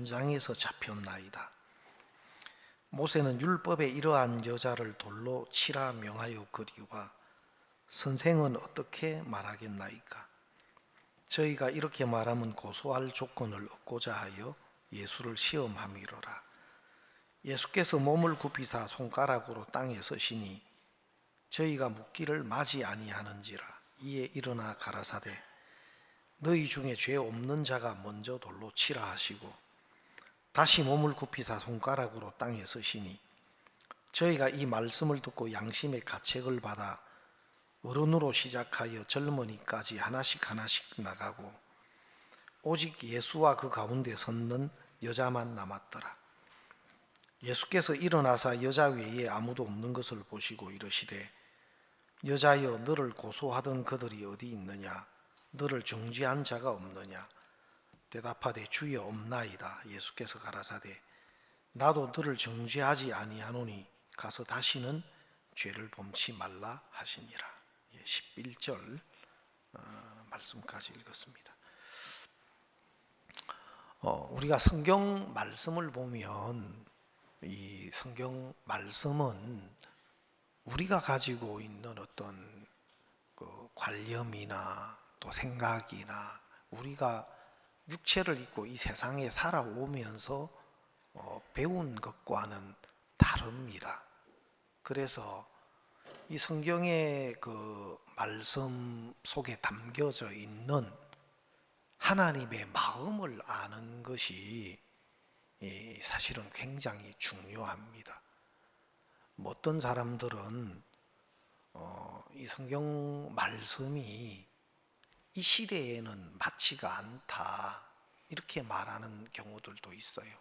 현장에서 잡혔나이다. 모세는 율법에 이러한 여자를 돌로 치라 명하여 그리와 선생은 어떻게 말하겠나이까? 저희가 이렇게 말하면 고소할 조건을 얻고자 하여 예수를 시험함이로라. 예수께서 몸을 굽히사 손가락으로 땅에 서시니 저희가 묻기를 마지 아니하는지라. 이에 일어나 가라사대 너희 중에 죄 없는 자가 먼저 돌로 치라 하시고 다시 몸을 굽히사 손가락으로 땅에 서시니 저희가 이 말씀을 듣고 양심의 가책을 받아 어른으로 시작하여 젊은이까지 하나씩 나가고 오직 예수와 그 가운데 섰는 여자만 남았더라. 예수께서 일어나사 여자 외에 아무도 없는 것을 보시고 이르시되 여자여 너를 고소하던 그들이 어디 있느냐? 너를 중지한 자가 없느냐? 대답하되 주여 없나이다. 예수께서 가라사대 나도 너를 중지하지 아니하노니 가서 다시는 죄를 범치 말라 하시니라. 11절 말씀까지 읽었습니다. 우리가 성경 말씀을 보면 이 성경 말씀은 우리가 가지고 있는 어떤 그 관념이나 또 생각이나 우리가 육체를 입고 이 세상에 살아오면서 배운 것과는 다릅니다. 그래서 이 성경의 그 말씀 속에 담겨져 있는 하나님의 마음을 아는 것이 사실은 굉장히 중요합니다. 어떤 사람들은 이 성경 말씀이 이 시대에는 맞지가 않다 이렇게 말하는 경우들도 있어요.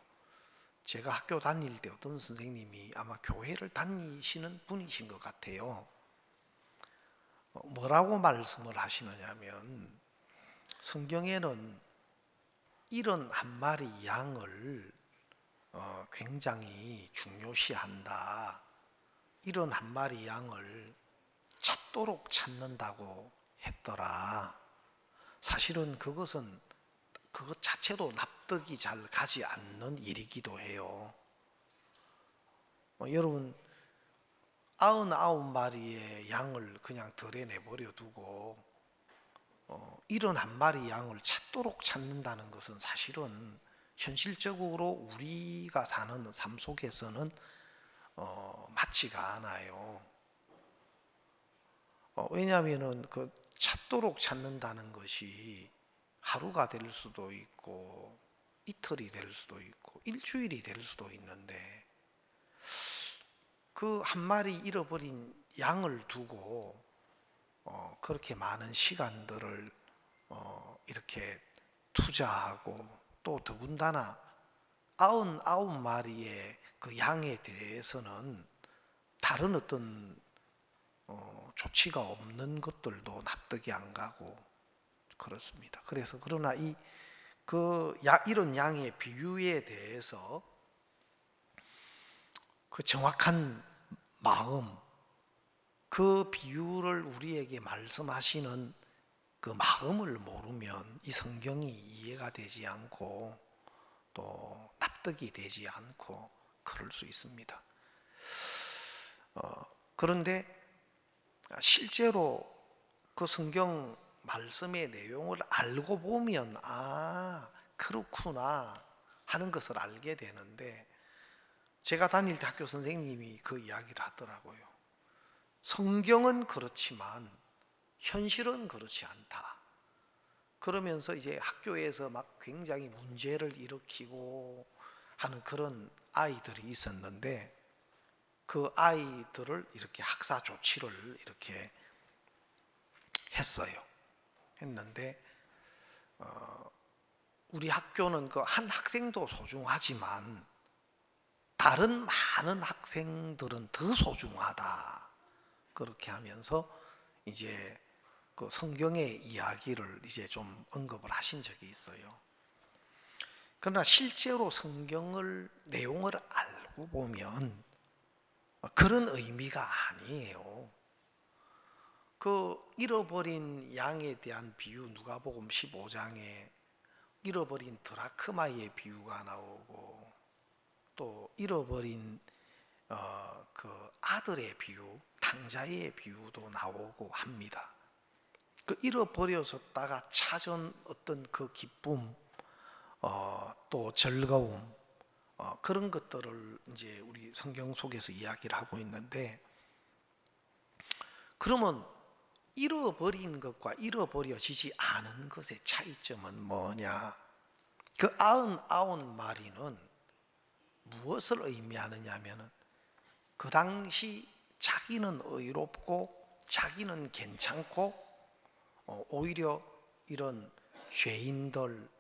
제가 학교 다닐 때 어떤 선생님이 아마 교회를 다니시는 분이신 것 같아요. 뭐라고 말씀을 하시느냐면 성경에는 이런 한 마리 양을 굉장히 중요시한다. 이런 한 마리 양을 찾도록 찾는다고 했더라. 사실은 그것은 그것 자체도 납득이 잘 가지 않는 일이기도 해요. 여러분 99마리의 양을 그냥 덜에 내버려 두고 이런 한 마리 양을 찾도록 찾는다는 것은 사실은 현실적으로 우리가 사는 삶 속에서는 맞지가 않아요. 왜냐하면은 그 찾도록 찾는다는 것이 하루가 될 수도 있고 이틀이 될 수도 있고 일주일이 될 수도 있는데 그 한 마리 잃어버린 양을 두고 그렇게 많은 시간들을 이렇게 투자하고 또 더군다나 99마리의 그 양에 대해서는 다른 어떤 조치가 없는 것들도 납득이 안 가고 그렇습니다. 그래서 그러나 이런 양의 비유에 대해서 그 정확한 마음, 그 비유를 우리에게 말씀하시는 그 마음을 모르면 이 성경이 이해가 되지 않고 또 납득이 되지 않고 그럴 수 있습니다. 그런데 실제로 그 성경 말씀의 내용을 알고 보면 그렇구나 하는 것을 알게 되는데 제가 다닐 때 학교 선생님이 그 이야기를 하더라고요. 성경은 그렇지만 현실은 그렇지 않다. 그러면서 이제 학교에서 막 굉장히 문제를 일으키고 하는 그런 아이들이 있었는데 그 아이들을 이렇게 학사 조치를 이렇게 했는데 우리 학교는 그 한 학생도 소중하지만 다른 많은 학생들은 더 소중하다. 그렇게 하면서 이제 그 성경의 이야기를 이제 좀 언급을 하신 적이 있어요. 그러나 실제로 성경을 내용을 알고 보면 그런 의미가 아니에요. 그 잃어버린 양에 대한 비유 누가복음 15장에 잃어버린 드라크마의 비유가 나오고 또 잃어버린 그 아들의 비유, 탕자의 비유도 나오고 합니다. 그 잃어버려졌다가 찾은 어떤 그 기쁨, 또 즐거움, 그런 것들을 이제 우리 성경 속에서 이야기를 하고 있는데, 그러면 잃어버린 것과 잃어버려지지 않은 것의 차이점은 뭐냐? 그 99마리는 무엇을 의미하느냐 하면은 그 당시 자기는 의롭고 자기는 괜찮고 오히려 이런 죄인들,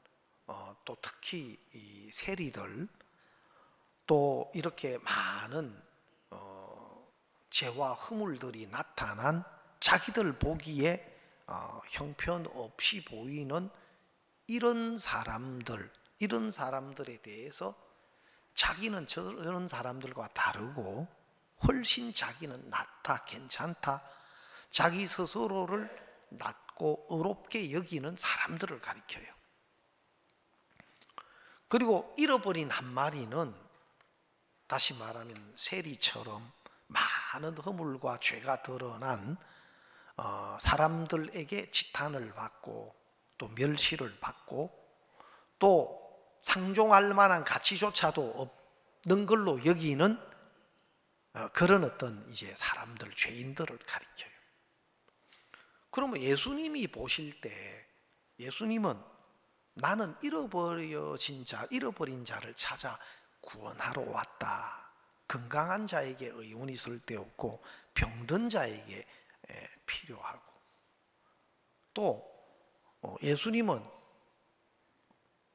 또 특히 이 세리들, 또 이렇게 많은 죄와 허물들이 나타난 자기들 보기에 형편없이 보이는 이런 사람들에 대해서 자기는 저런 사람들과 다르고 훨씬 자기는 낫다, 괜찮다, 자기 스스로를 낮고 의롭게 여기는 사람들을 가리켜요. 그리고 잃어버린 한 마리는 다시 말하면 세리처럼 많은 허물과 죄가 드러난 사람들에게 지탄을 받고 또 멸시를 받고 또 상종할 만한 가치조차도 없는 걸로 여기는 그런 어떤 이제 사람들, 죄인들을 가리켜요. 그러면 예수님이 보실 때 예수님은 나는 잃어버린 자를 찾아 구원하러 왔다. 건강한 자에게 의논이 쓸데없고 병든 자에게 필요하고, 또 예수님은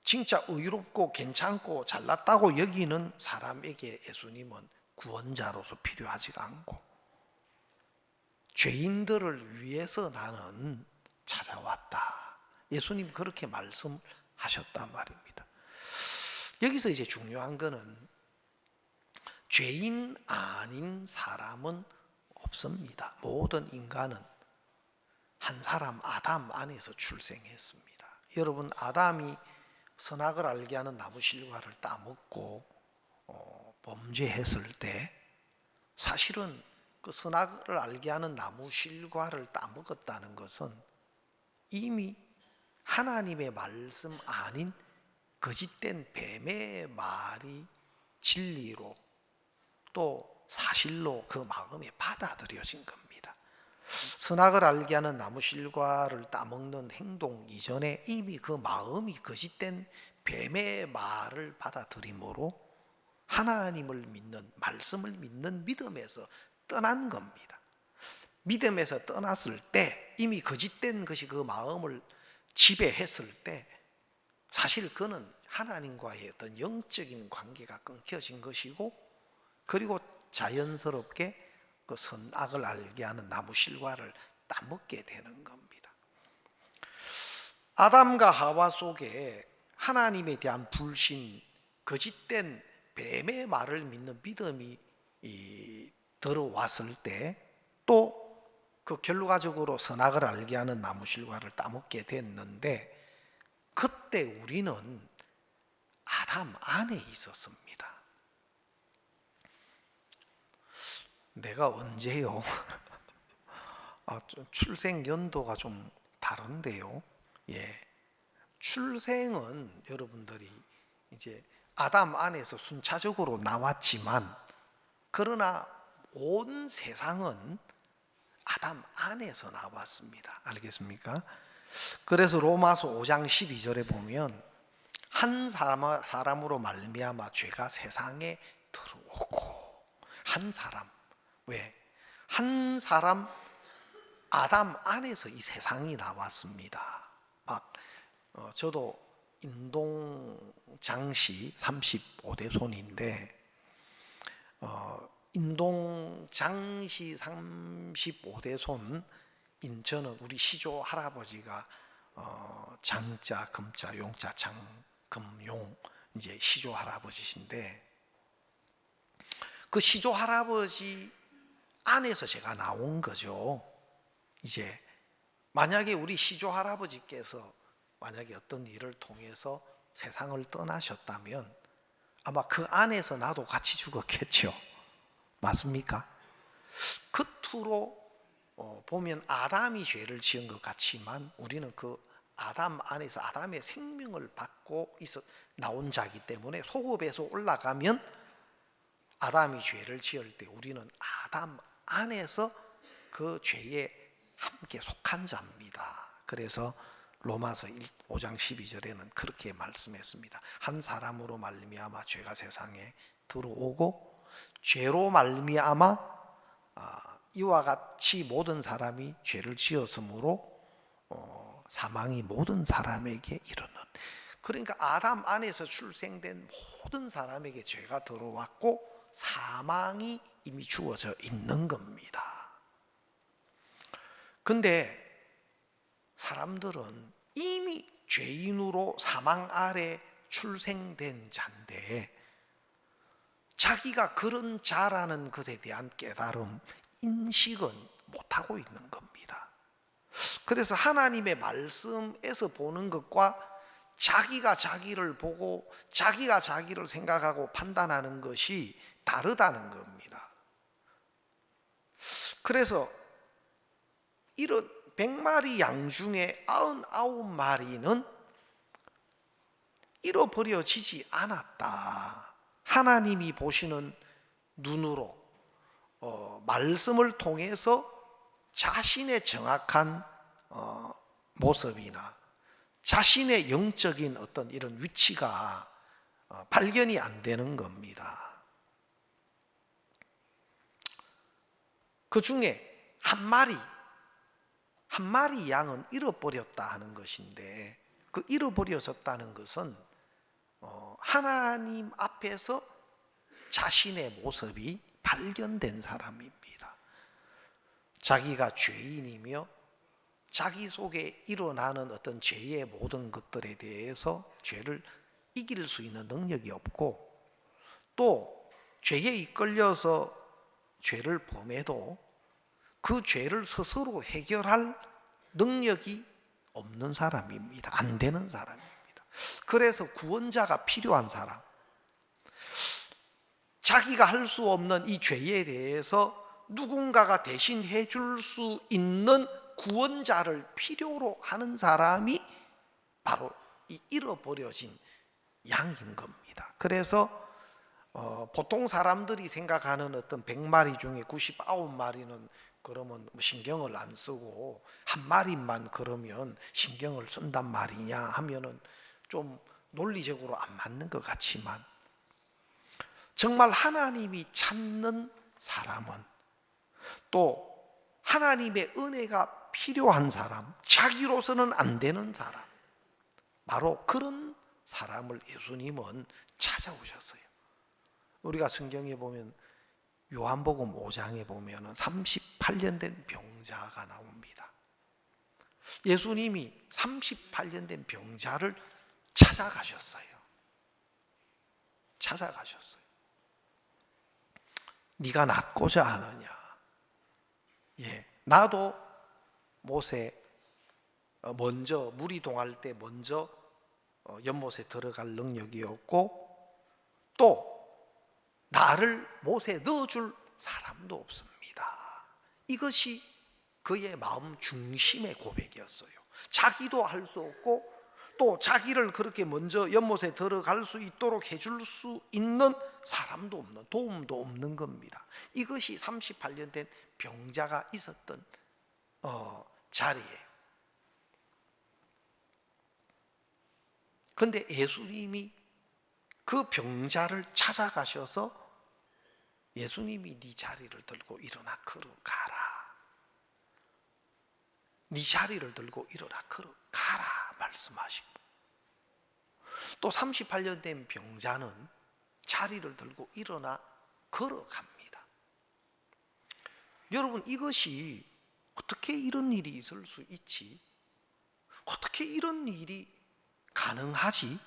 진짜 의롭고 괜찮고 잘났다고 여기는 사람에게 예수님은 구원자로서 필요하지가 않고, 죄인들을 위해서 나는 찾아왔다. 예수님 그렇게 말씀하셨단 말입니다. 여기서 이제 중요한 거는 죄인 아닌 사람은 없습니다. 모든 인간은 한 사람 아담 안에서 출생했습니다. 여러분, 아담이 선악을 알게 하는 나무 실과를 따먹고 범죄했을 때 사실은 그 선악을 알게 하는 나무 실과를 따먹었다는 것은 이미 하나님의 말씀 아닌 거짓된 뱀의 말이 진리로 또 사실로 그 마음에 받아들여진 겁니다. 선악을 알게 하는 나무 실과를 따먹는 행동 이전에 이미 그 마음이 거짓된 뱀의 말을 받아들임으로 하나님을 믿는, 말씀을 믿는 믿음에서 떠난 겁니다. 믿음에서 떠났을 때 이미 거짓된 것이 그 마음을 지배했을 때 사실 그는 하나님과의 어떤 영적인 관계가 끊겨진 것이고, 그리고 자연스럽게 그 선악을 알게 하는 나무 실과를 따먹게 되는 겁니다. 아담과 하와 속에 하나님에 대한 불신, 거짓된 뱀의 말을 믿는 믿음이 들어왔을 때 또 그 결과적으로 선악을 알게 하는 나무 실과를 따먹게 됐는데, 그때 우리는 아담 안에 있었습니다. 내가 언제요? 출생 연도가 좀 다른데요. 예, 출생은 여러분들이 이제 아담 안에서 순차적으로 나왔지만, 그러나 온 세상은 아담 안에서 나왔습니다. 알겠습니까? 그래서 로마서 5장 12절에 보면 한 사람으로 말미암아 죄가 세상에 들어오고, 한 사람, 왜? 한 사람 아담 안에서 이 세상이 나왔습니다. 막 저도 인동장씨 35대 손인데 인동장씨 35대 손 인천은 우리 시조 할아버지가 장자, 금자, 용자, 장금용 이제 시조 할아버지신데, 그 시조 할아버지 안에서 제가 나온 거죠. 이제 만약에 우리 시조 할아버지께서 만약에 어떤 일을 통해서 세상을 떠나셨다면 아마 그 안에서 나도 같이 죽었겠죠. 맞습니까? 겉으로 보면 아담이 죄를 지은 것 같지만 우리는 그 아담 안에서 아담의 생명을 받고 나온 자이기 때문에 소급에서 올라가면 아담이 죄를 지을 때 우리는 아담 안에서 그 죄에 함께 속한 자입니다. 그래서 로마서 5장 12절에는 그렇게 말씀했습니다. 한 사람으로 말미암아 죄가 세상에 들어오고 죄로 말미암아 이와 같이 모든 사람이 죄를 지었으므로 사망이 모든 사람에게 이르는, 그러니까 아담 안에서 출생된 모든 사람에게 죄가 들어왔고 사망이 이미 주어져 있는 겁니다. 근데 사람들은 이미 죄인으로 사망 아래 출생된 자인데 자기가 그런 자라는 것에 대한 깨달음, 인식은 못하고 있는 겁니다. 그래서 하나님의 말씀에서 보는 것과 자기가 자기를 보고 자기가 자기를 생각하고 판단하는 것이 다르다는 겁니다. 그래서 이런 100마리 양 중에 99마리는 잃어버려지지 않았다. 하나님이 보시는 눈으로 말씀을 통해서 자신의 정확한 모습이나 자신의 영적인 어떤 이런 위치가 발견이 안 되는 겁니다. 그 중에 한 마리 양은 잃어버렸다 하는 것인데, 그 잃어버려졌다는 것은 하나님 앞에서 자신의 모습이 발견된 사람입니다. 자기가 죄인이며 자기 속에 일어나는 어떤 죄의 모든 것들에 대해서 죄를 이길 수 있는 능력이 없고, 또 죄에 이끌려서 죄를 범해도 그 죄를 스스로 해결할 능력이 없는 사람입니다. 안 되는 사람입니다. 그래서 구원자가 필요한 사람, 자기가 할 수 없는 이 죄에 대해서 누군가가 대신 해줄 수 있는 구원자를 필요로 하는 사람이 바로 이 잃어버려진 양인 겁니다. 그래서 보통 사람들이 생각하는 어떤 100마리 중에 99마리는 그러면 신경을 안 쓰고 한 마리만 그러면 신경을 쓴단 말이냐 하면은 좀 논리적으로 안 맞는 것 같지만, 정말 하나님이 찾는 사람은, 또 하나님의 은혜가 필요한 사람, 자기로서는 안 되는 사람, 바로 그런 사람을 예수님은 찾아오셨어요. 우리가 성경에 보면 요한복음 5장에 보면 38년 된 병자가 나옵니다. 예수님이 38년 된 병자를 찾아가셨어요. 네가 낫고자 하느냐? 예, 나도 못에 먼저 물이 동할 때 먼저 연못에 들어갈 능력이 없고, 또 나를 못에 넣어줄 사람도 없습니다. 이것이 그의 마음 중심의 고백이었어요. 자기도 할 수 없고 또 자기를 그렇게 먼저 연못에 들어갈 수 있도록 해줄 수 있는 사람도 없는, 도움도 없는 겁니다. 이것이 38년 된 병자가 있었던 자리예요. 그런데 예수님이 그 병자를 찾아가셔서 예수님이 네 자리를 들고 일어나 걸어가라, 네 자리를 들고 일어나 걸어가라 말씀하시고, 또 38년 된 병자는 자리를 들고 일어나 걸어갑니다. 여러분, 이것이 어떻게 이런 일이 있을 수 있지? 어떻게 이런 일이 가능하지?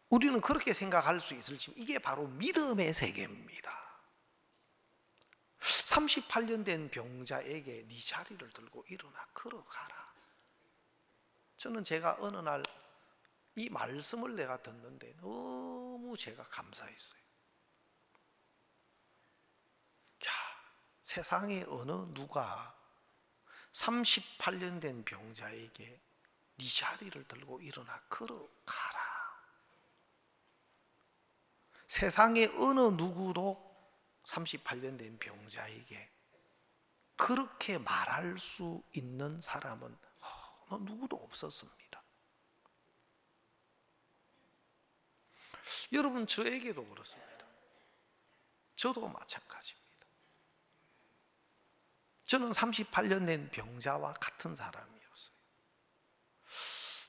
우리는 그렇게 생각할 수 있을지, 이게 바로 믿음의 세계입니다. 38년 된 병자에게 네 자리를 들고 일어나 걸어가라. 저는 제가 어느 날 이 말씀을 내가 듣는데 너무 제가 감사했어요. 야, 세상에 어느 누가 38년 된 병자에게 네 자리를 들고 일어나 걸어가라. 세상에 어느 누구도 38년 된 병자에게 그렇게 말할 수 있는 사람은 누구도 없었습니다. 여러분, 저에게도 그렇습니다. 저도 마찬가지입니다. 저는 38년 된 병자와 같은 사람이었어요.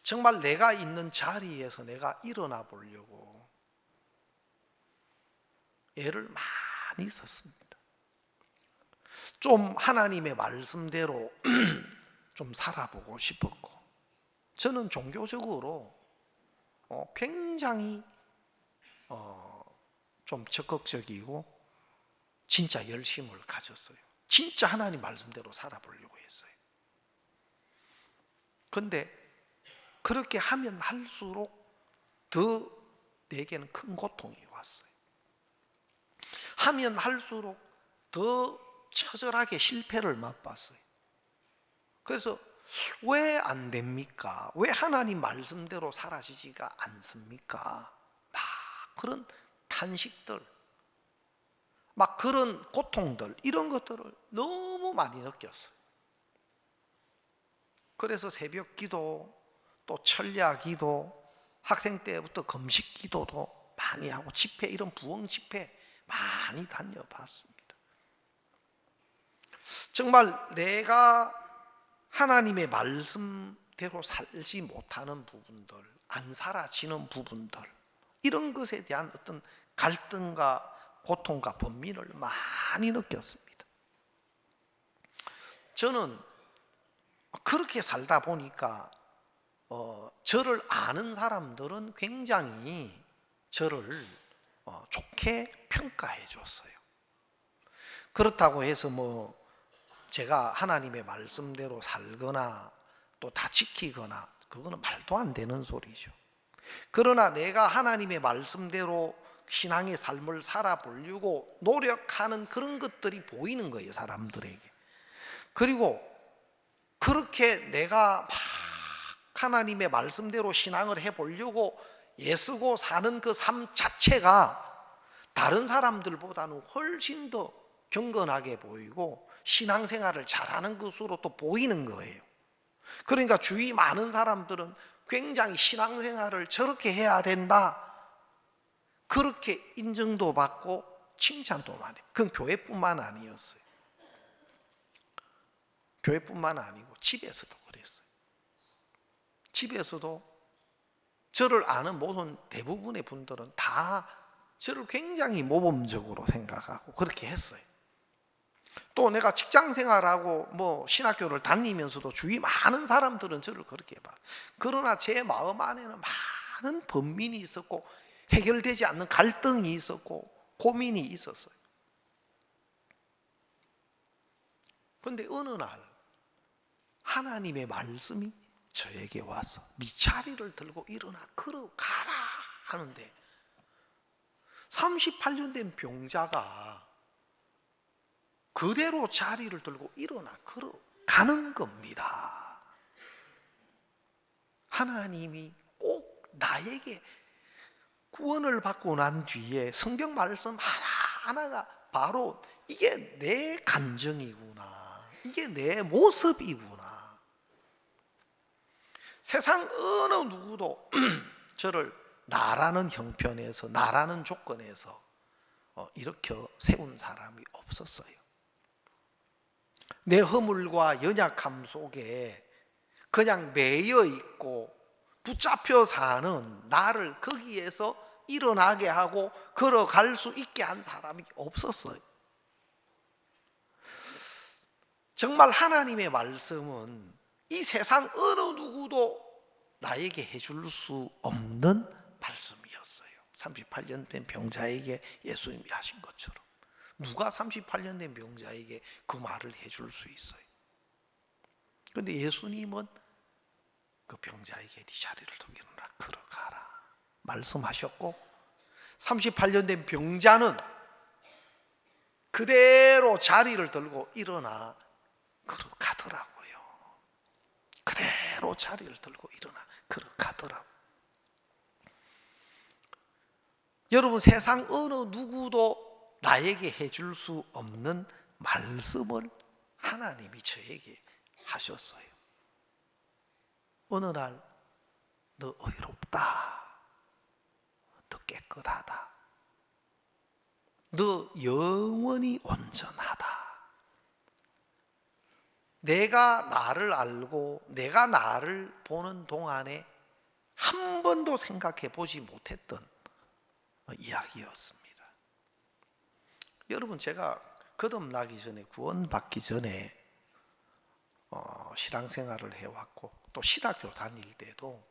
정말 내가 있는 자리에서 내가 일어나 보려고 애를 많이 썼습니다. 좀 하나님의 말씀대로 좀 살아보고 싶었고, 저는 종교적으로 굉장히 좀 적극적이고 진짜 열심을 가졌어요. 진짜 하나님 말씀대로 살아보려고 했어요. 근데 그렇게 하면 할수록 더 내게는 큰 고통이 왔어요. 하면 할수록 더 처절하게 실패를 맛봤어요. 그래서 왜 안 됩니까? 왜 하나님 말씀대로 사라지지가 않습니까? 막 그런 탄식들, 막 그런 고통들, 이런 것들을 너무 많이 느꼈어요. 그래서 새벽 기도, 또 철야 기도, 학생 때부터 금식 기도도 많이 하고 집회, 이런 부흥 집회 많이 다녀봤습니다. 정말 내가 하나님의 말씀대로 살지 못하는 부분들, 안 사라지는 부분들, 이런 것에 대한 어떤 갈등과 고통과 번민을 많이 느꼈습니다. 저는 그렇게 살다 보니까 저를 아는 사람들은 굉장히 저를 좋게 평가해 줬어요. 그렇다고 해서 제가 하나님의 말씀대로 살거나 또 다 지키거나, 그거는 말도 안 되는 소리죠. 그러나 내가 하나님의 말씀대로 신앙의 삶을 살아보려고 노력하는 그런 것들이 보이는 거예요, 사람들에게. 그리고 그렇게 내가 막 하나님의 말씀대로 신앙을 해보려고 애쓰고 사는 그 삶 자체가 다른 사람들보다는 훨씬 더 경건하게 보이고 신앙생활을 잘하는 것으로 또 보이는 거예요. 그러니까 주위 많은 사람들은 굉장히 신앙생활을 저렇게 해야 된다, 그렇게 인정도 받고 칭찬도 많이. 그건 교회뿐만 아니었어요. 교회뿐만 아니고 집에서도 그랬어요. 집에서도 저를 아는 모든 대부분의 분들은 다 저를 굉장히 모범적으로 생각하고 그렇게 했어요. 또 내가 직장생활하고 신학교를 다니면서도 주위 많은 사람들은 저를 그렇게 봐. 그러나 제 마음 안에는 많은 번민이 있었고 해결되지 않는 갈등이 있었고 고민이 있었어요. 그런데 어느 날 하나님의 말씀이 저에게 와서 네 자리를 들고 일어나 걸어가라 하는데, 38년 된 병자가 그대로 자리를 들고 일어나 걸어가는 겁니다. 하나님이 꼭 나에게 구원을 받고 난 뒤에 성경 말씀 하나하나가 바로 이게 내 감정이구나, 이게 내 모습이구나. 세상 어느 누구도 저를 나라는 형편에서, 나라는 조건에서 일으켜 세운 사람이 없었어요. 내 허물과 연약함 속에 그냥 매여 있고 붙잡혀 사는 나를 거기에서 일어나게 하고 걸어갈 수 있게 한 사람이 없었어요. 정말 하나님의 말씀은 이 세상 어느 누구도 나에게 해줄 수 없는 말씀이었어요. 38년 된 병자에게 예수님이 하신 것처럼. 누가 38년 된 병자에게 그 말을 해줄 수 있어요? 그런데 예수님은 그 병자에게 네 자리를 두고 일어나 걸어가라 말씀하셨고, 38년 된 병자는 그대로 자리를 들고 일어나 걸어가더라고요. 그대로 자리를 들고 일어나 걸어가더라고요. 여러분, 세상 어느 누구도 나에게 해줄 수 없는 말씀을 하나님이 저에게 하셨어요. 어느 날, 너 의롭다, 너 깨끗하다, 너 영원히 온전하다. 내가 나를 알고 내가 나를 보는 동안에 한 번도 생각해 보지 못했던 이야기였습니다. 여러분, 제가 거듭나기 전에, 구원받기 전에 신앙생활을 해왔고, 또 신학교 다닐 때도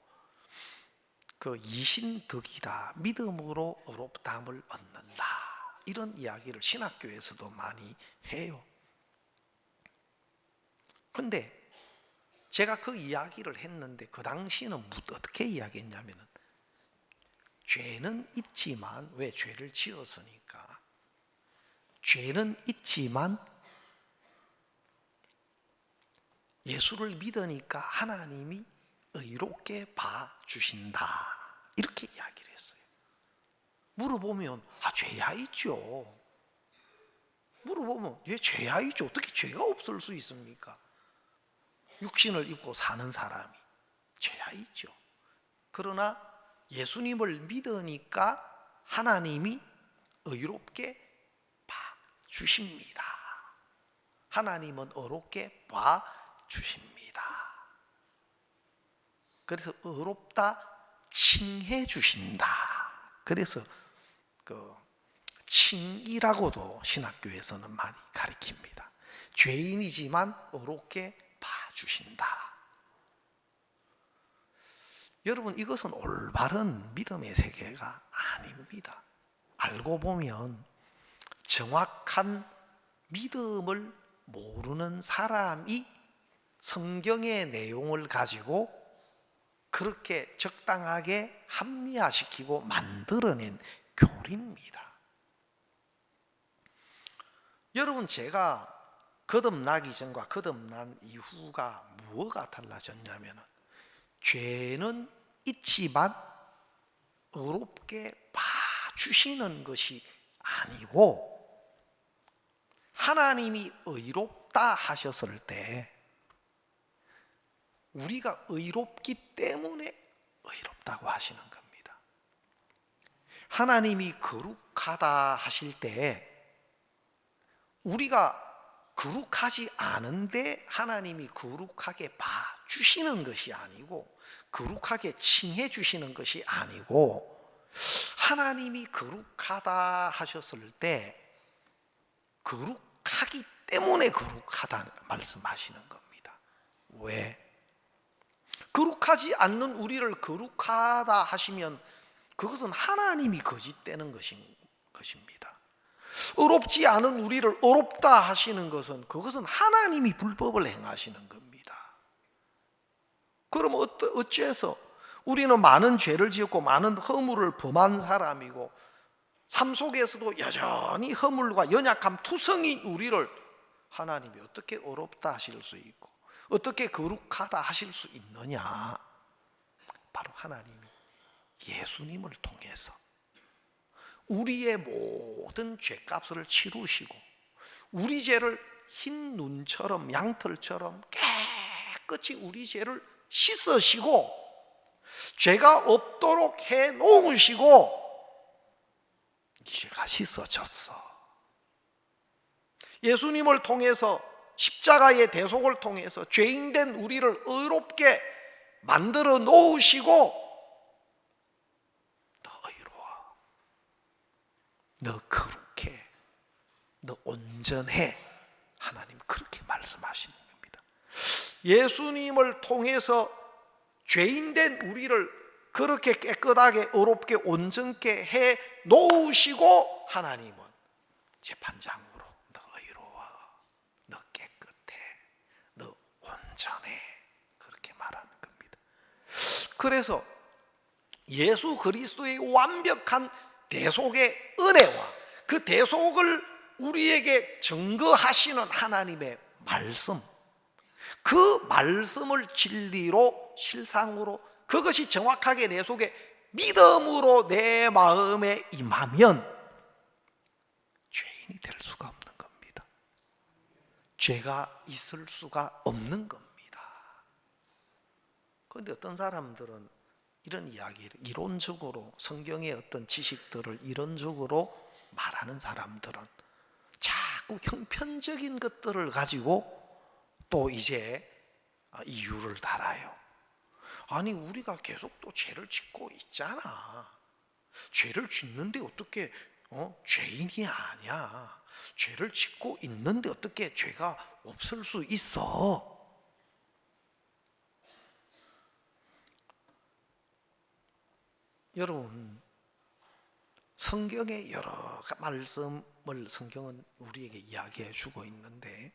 그 이신덕이다, 믿음으로 의롭다함을 얻는다, 이런 이야기를 신학교에서도 많이 해요. 근데 제가 그 이야기를 했는데 그 당시는 어떻게 이야기했냐면은, 죄는 있지만, 왜? 죄를 지었으니까 죄는 있지만 예수를 믿으니까 하나님이 의롭게 봐주신다, 이렇게 이야기를 했어요. 물어보면 죄야 있죠. 물어보면 죄야 있죠. 어떻게 죄가 없을 수 있습니까? 육신을 입고 사는 사람이 죄야 있죠. 그러나 예수님을 믿으니까 하나님이 의롭게 봐주십니다. 하나님은 의롭게 봐주십니다. 그래서 의롭다 칭해 주신다. 그래서 그 칭이라고도 신학교에서는 많이 가르칩니다. 죄인이지만 의롭게 봐주신다. 여러분, 이것은 올바른 믿음의 세계가 아닙니다. 알고 보면 정확한 믿음을 모르는 사람이 성경의 내용을 가지고 그렇게 적당하게 합리화시키고 만들어낸 교리입니다. 여러분, 제가 거듭나기 전과 거듭난 이후가 무엇가 달라졌냐면, 죄는 있지만 의롭게 봐주시는 것이 아니고, 하나님이 의롭다 하셨을 때 우리가 의롭기 때문에 의롭다고 하시는 겁니다. 하나님이 거룩하다 하실 때 우리가 거룩하지 않은데 하나님이 거룩하게 봐주시는 것이 아니고, 거룩하게 칭해 주시는 것이 아니고, 하나님이 거룩하다 하셨을 때 거룩하기 때문에 거룩하다 말씀하시는 겁니다. 왜? 거룩하지 않는 우리를 거룩하다 하시면 그것은 하나님이 거짓되는 것입니다. 의롭지 않은 우리를 의롭다 하시는 것은 그것은 하나님이 불법을 행하시는 겁니다. 그럼 어째서 우리는 많은 죄를 지었고 많은 허물을 범한 사람이고, 삶 속에서도 여전히 허물과 연약함 투성인 우리를 하나님이 어떻게 의롭다 하실 수 있고 어떻게 거룩하다 하실 수 있느냐? 바로 하나님이 예수님을 통해서 우리의 모든 죄값을 치루시고 우리 죄를 흰 눈처럼 양털처럼 깨끗이 우리 죄를 씻으시고 죄가 없도록 해 놓으시고, 이 죄가 씻어졌어. 예수님을 통해서, 십자가의 대속을 통해서 죄인된 우리를 의롭게 만들어 놓으시고, 너 의로워, 너 거룩해, 너 온전해, 하나님 그렇게 말씀하시는 겁니다. 예수님을 통해서 죄인된 우리를 그렇게 깨끗하게 의롭게 온전케 해 놓으시고, 하나님은 재판장으로 너 의로워, 너 깨끗해, 너 온전해, 그렇게 말하는 겁니다. 그래서 예수 그리스도의 완벽한 대속의 은혜와 그 대속을 우리에게 증거하시는 하나님의 말씀, 그 말씀을 진리로 실상으로 그것이 정확하게 내 속에 믿음으로 내 마음에 임하면 죄인이 될 수가 없는 겁니다. 죄가 있을 수가 없는 겁니다. 그런데 어떤 사람들은 이런 이야기를 이론적으로 성경의 어떤 지식들을 이론적으로 말하는 사람들은 자꾸 형편적인 것들을 가지고 또 이제 이유를 달아요. 아니 우리가 계속 또 죄를 짓고 있잖아. 죄를 짓는데 어떻게 죄인이 아니야. 죄를 짓고 있는데 어떻게 죄가 없을 수 있어. 여러분, 성경의 여러 말씀을 성경은 우리에게 이야기해 주고 있는데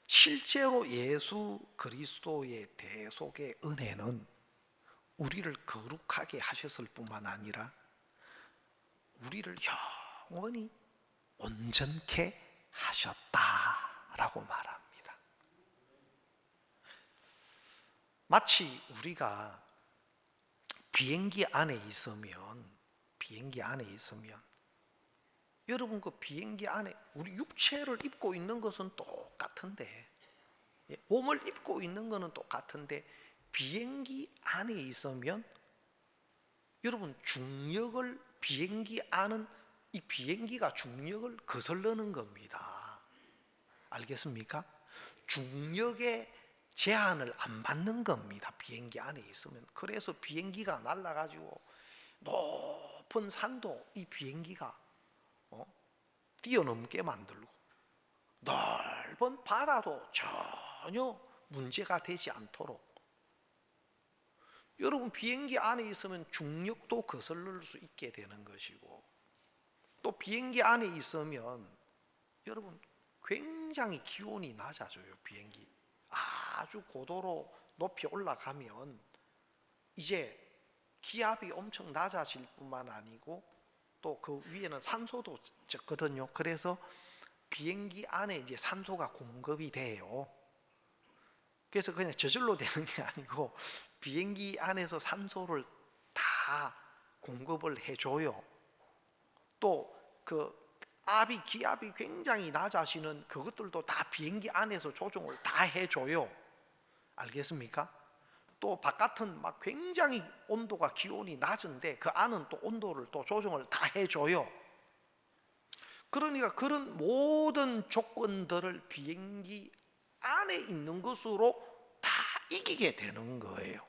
실제로 예수 그리스도의 대속의 은혜는 우리를 거룩하게 하셨을 뿐만 아니라 우리를 영원히 온전케 하셨다라고 말합니다. 마치 우리가 비행기 안에 있으면 여러분 그 비행기 안에 우리 육체를 입고 있는 것은 똑같은데 몸을 입고 있는 것은 똑같은데 비행기 안에 있으면 여러분 중력을 비행기 안은 이 비행기가 중력을 거슬러는 겁니다. 알겠습니까? 중력의 제한을 안 받는 겁니다. 비행기 안에 있으면. 그래서 비행기가 날아가지고 높은 산도 이 비행기가 뛰어넘게 만들고 넓은 바다도 전혀 문제가 되지 않도록 여러분 비행기 안에 있으면 중력도 거슬릴 수 있게 되는 것이고 또 비행기 안에 있으면 여러분 굉장히 기온이 낮아져요. 비행기 아주 고도로 높이 올라가면 이제 기압이 엄청 낮아질 뿐만 아니고 또 그 위에는 산소도 적거든요. 그래서 비행기 안에 이제 산소가 공급이 돼요. 그래서 그냥 저절로 되는 게 아니고 비행기 안에서 산소를 다 공급을 해줘요. 또 그 기압이 굉장히 낮아지는 그것들도 다 비행기 안에서 조정을 다 해줘요. 알겠습니까? 또 바깥은 막 굉장히 온도가 기온이 낮은데 그 안은 또 온도를 또 조정을 다 해줘요. 그러니까 그런 모든 조건들을 비행기 안에 있는 것으로 다 이기게 되는 거예요.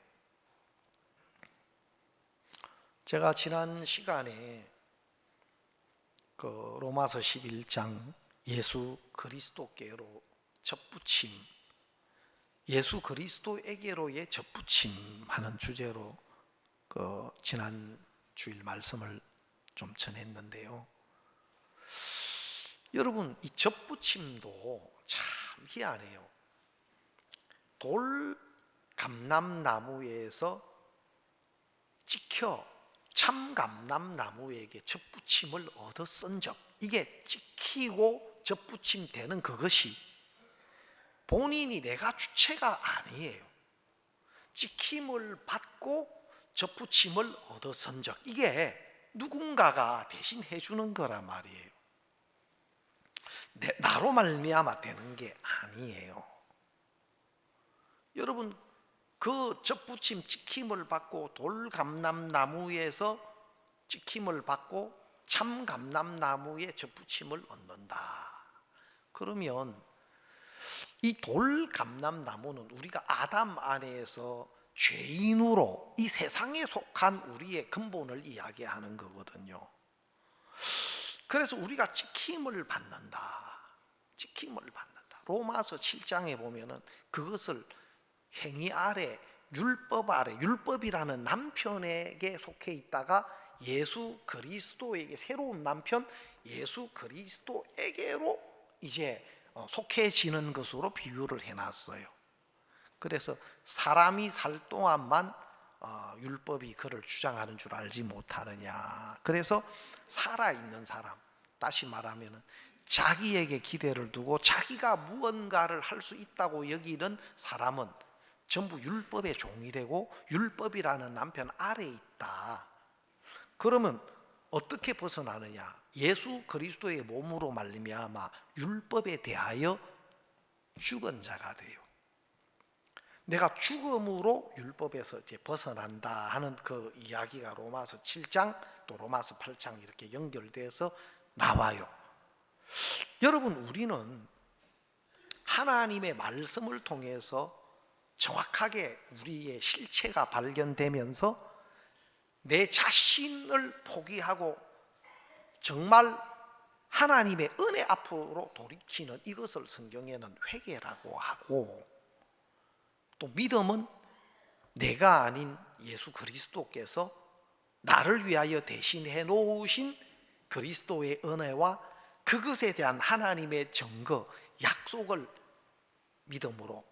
제가 지난 시간에 그 로마서 11장 예수 그리스도께로 접붙임, 예수 그리스도에게로의 접붙임 하는 주제로 그 지난 주일 말씀을 좀 전했는데요. 여러분 이 접붙임도 참 희한해요. 돌 감람나무에서 찍혀 참감람나무에게 접붙임을 얻었은즉 이게 찍히고 접붙임 되는 그것이 본인이 내가 주체가 아니에요. 찍힘을 받고 접붙임을 얻었은즉 이게 누군가가 대신 해주는 거란 말이에요. 나로 말미암아 되는 게 아니에요. 여러분 그 접붙임 찍힘을 받고 돌감람나무에서 찍힘을 받고 참감람나무에 접붙임을 얻는다. 그러면 이 돌감람나무는 우리가 아담 안에서 죄인으로 이 세상에 속한 우리의 근본을 이야기하는 거거든요. 그래서 우리가 찍힘을 받는다. 찍힘을 받는다. 로마서 7장에 보면은 그것을 행위 아래, 율법 아래, 율법이라는 남편에게 속해 있다가 예수 그리스도에게 새로운 남편 예수 그리스도에게로 이제 속해지는 것으로 비유를 해놨어요. 그래서 사람이 살 동안만 율법이 그를 주장하는 줄 알지 못하느냐. 그래서 살아있는 사람, 다시 말하면 자기에게 기대를 두고 자기가 무언가를 할 수 있다고 여기는 사람은 전부 율법의 종이 되고 율법이라는 남편 아래에 있다. 그러면 어떻게 벗어나느냐? 예수 그리스도의 몸으로 말미암아 율법에 대하여 죽은 자가 돼요. 내가 죽음으로 율법에서 이제 벗어난다 하는 그 이야기가 로마서 7장 또 로마서 8장 이렇게 연결돼서 나와요. 여러분, 우리는 하나님의 말씀을 통해서 정확하게 우리의 실체가 발견되면서 내 자신을 포기하고 정말 하나님의 은혜 앞으로 돌이키는 이것을 성경에는 회개라고 하고, 또 믿음은 내가 아닌 예수 그리스도께서 나를 위하여 대신해 놓으신 그리스도의 은혜와 그것에 대한 하나님의 증거, 약속을 믿음으로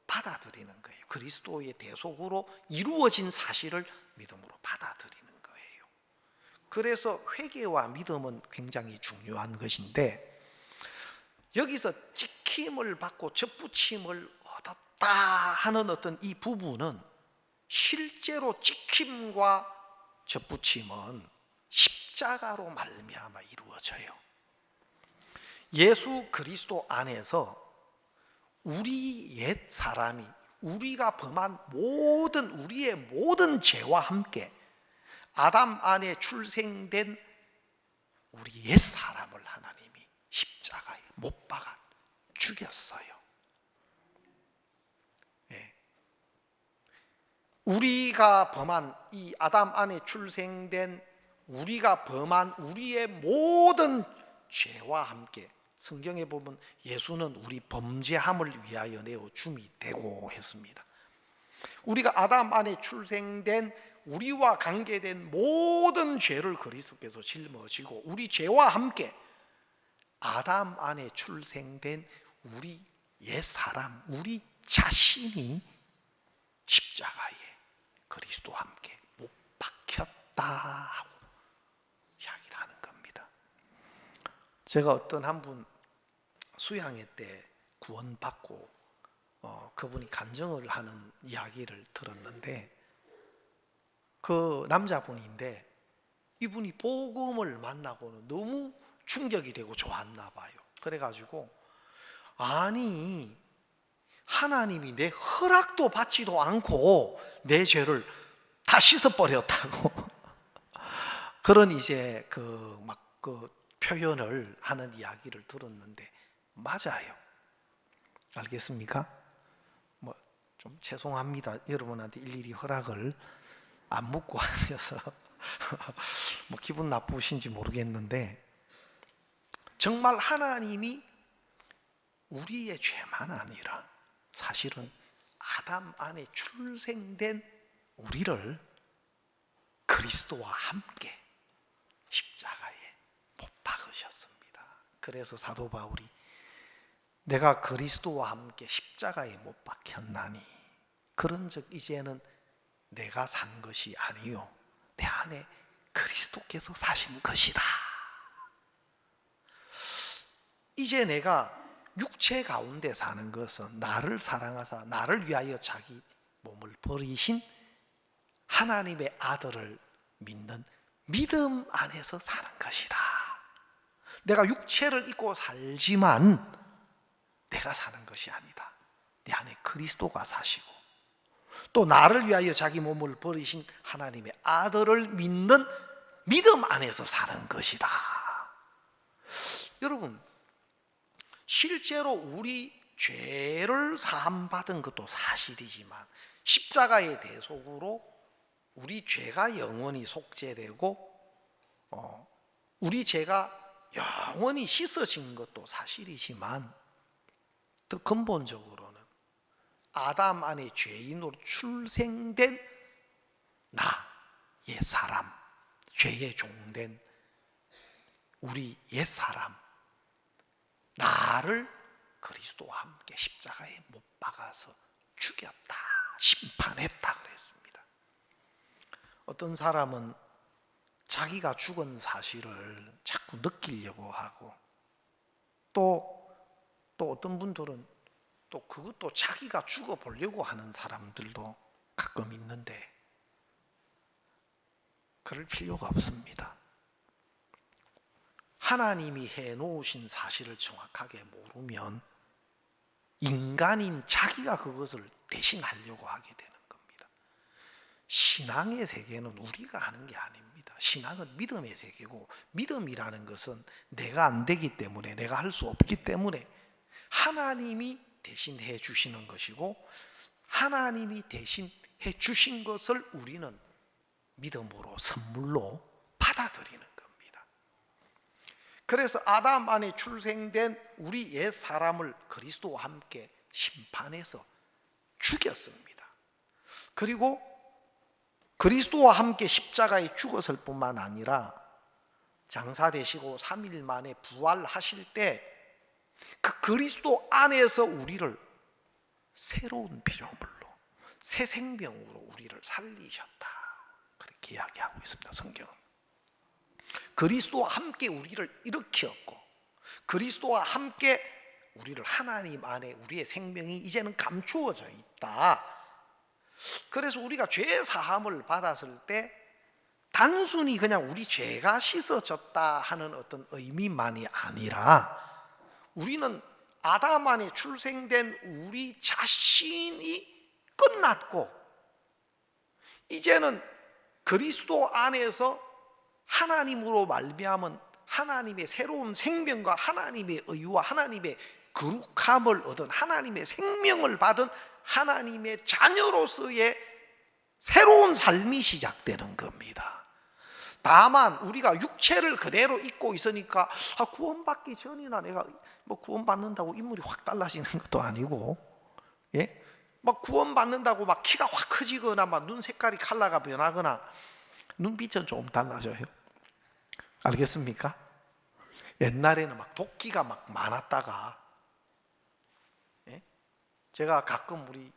받아들이는 거예요. 그리스도의 대속으로 이루어진 사실을 믿음으로 받아들이는 거예요. 그래서 회개와 믿음은 굉장히 중요한 것인데, 여기서 찍힘을 받고 접붙임을 얻었다 하는 어떤 이 부분은 실제로 찍힘과 접붙임은 십자가로 말미암아 이루어져요. 예수 그리스도 안에서 우리 옛 사람이, 우리가 범한 우리의 모든 죄와 함께 아담 안에 출생된 우리 옛 사람을 하나님이 십자가에 못 박아 죽였어요. 예. 우리가 범한 이 아담 안에 출생된 우리가 범한 우리의 모든 죄와 함께, 성경에 보면 예수는 우리 범죄함을 위하여 내어 줌이 되고 했습니다. 우리가 아담 안에 출생된 우리와 관계된 모든 죄를 그리스도께서 짊어지고 우리 죄와 함께 아담 안에 출생된 우리 옛사람, 우리 자신이 십자가에 그리스도와 함께 못 박혔다 하고 이야기를 하는 겁니다. 제가 어떤 한 분 수양회 때 구원받고 그분이 간증을 하는 이야기를 들었는데, 그 남자분인데 이분이 복음을 만나고는 너무 충격이 되고 좋았나 봐요. 그래가지고 아니, 하나님이 내 허락도 받지도 않고 내 죄를 다 씻어버렸다고 그런 이제 그 표현을 하는 이야기를 들었는데, 맞아요. 알겠습니까? 뭐 좀 죄송합니다. 여러분한테 일일이 허락을 안 묻고 하셔서 뭐 기분 나쁘신지 모르겠는데, 정말 하나님이 우리의 죄만 아니라 사실은 아담 안에 출생된 우리를 그리스도와 함께 십자가에 못 박으셨습니다. 그래서 사도 바울이 내가 그리스도와 함께 십자가에 못 박혔나니 그런즉 이제는 내가 산 것이 아니요 내 안에 그리스도께서 사신 것이다. 이제 내가 육체 가운데 사는 것은 나를 사랑하사 나를 위하여 자기 몸을 버리신 하나님의 아들을 믿는 믿음 안에서 사는 것이다. 내가 육체를 입고 살지만 내가 사는 것이 아니다. 내 안에 그리스도가 사시고 또 나를 위하여 자기 몸을 버리신 하나님의 아들을 믿는 믿음 안에서 사는 것이다. 여러분, 실제로 우리 죄를 사함받은 것도 사실이지만 십자가의 대속으로 우리 죄가 영원히 속죄되고 우리 죄가 영원히 씻어진 것도 사실이지만, 더 근본적으로는 아담 안에 죄인으로 출생된 나, 옛사람, 죄의 종된 우리 옛사람, 나를 그리스도와 함께 십자가에 못 박아서 죽였다, 심판했다 그랬습니다. 어떤 사람은 자기가 죽은 사실을 자꾸 느끼려고 하고, 또 어떤 분들은 또 그것도 자기가 죽어보려고 하는 사람들도 가끔 있는데, 그럴 필요가 없습니다. 하나님이 해놓으신 사실을 정확하게 모르면 인간인 자기가 그것을 대신하려고 하게 되는 겁니다. 신앙의 세계는 우리가 하는 게 아닙니다. 신앙은 믿음의 세계고, 믿음이라는 것은 내가 안 되기 때문에, 내가 할 수 없기 때문에 하나님이 대신해 주시는 것이고, 하나님이 대신해 주신 것을 우리는 믿음으로 선물로 받아들이는 겁니다. 그래서 아담 안에 출생된 우리 옛 사람을 그리스도와 함께 심판해서 죽였습니다. 그리고 그리스도와 함께 십자가에 죽었을 뿐만 아니라 장사되시고 3일 만에 부활하실 때 그 그리스도 안에서 우리를 새로운 피조물로, 새 생명으로 우리를 살리셨다, 그렇게 이야기하고 있습니다. 성경은 그리스도와 함께 우리를 일으켰고, 그리스도와 함께 우리를 하나님 안에 우리의 생명이 이제는 감추어져 있다. 그래서 우리가 죄 사함을 받았을 때 단순히 그냥 우리 죄가 씻어졌다 하는 어떤 의미만이 아니라, 우리는 아담 안에 출생된 우리 자신이 끝났고, 이제는 그리스도 안에서 하나님으로 말미암은 하나님의 새로운 생명과 하나님의 의와 하나님의 거룩함을 얻은, 하나님의 생명을 받은 하나님의 자녀로서의 새로운 삶이 시작되는 겁니다. 다만 우리가 육체를 그대로 입고 있으니까 구원받기 전이나 내가 뭐 구원받는다고 인물이 확 달라지는 것도 아니고, 예? 막 구원받는다고 막 키가 확 커지거나 막 눈 색깔이 컬러가 변하거나 눈빛은 좀 달라져요. 알겠습니까? 옛날에는 막 도끼가 막 많았다가, 예? 제가 가끔 우리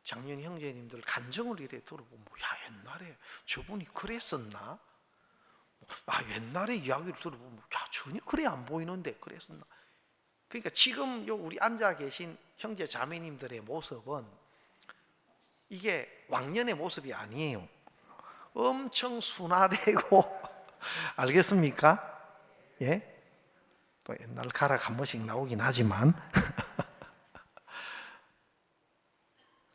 장년 형제님들 간증을 이래 들어보면, 야, 옛날에 저분이 그랬었나? 옛날에 이야기를 들어보면, 야, 전혀 그래 안 보이는데 그랬었나? 그러니까 지금 우리 앉아 계신 형제 자매님들의 모습은 이게 왕년의 모습이 아니에요. 엄청 순화되고 알겠습니까? 예? 또 옛날 가락 한 번씩 나오긴 하지만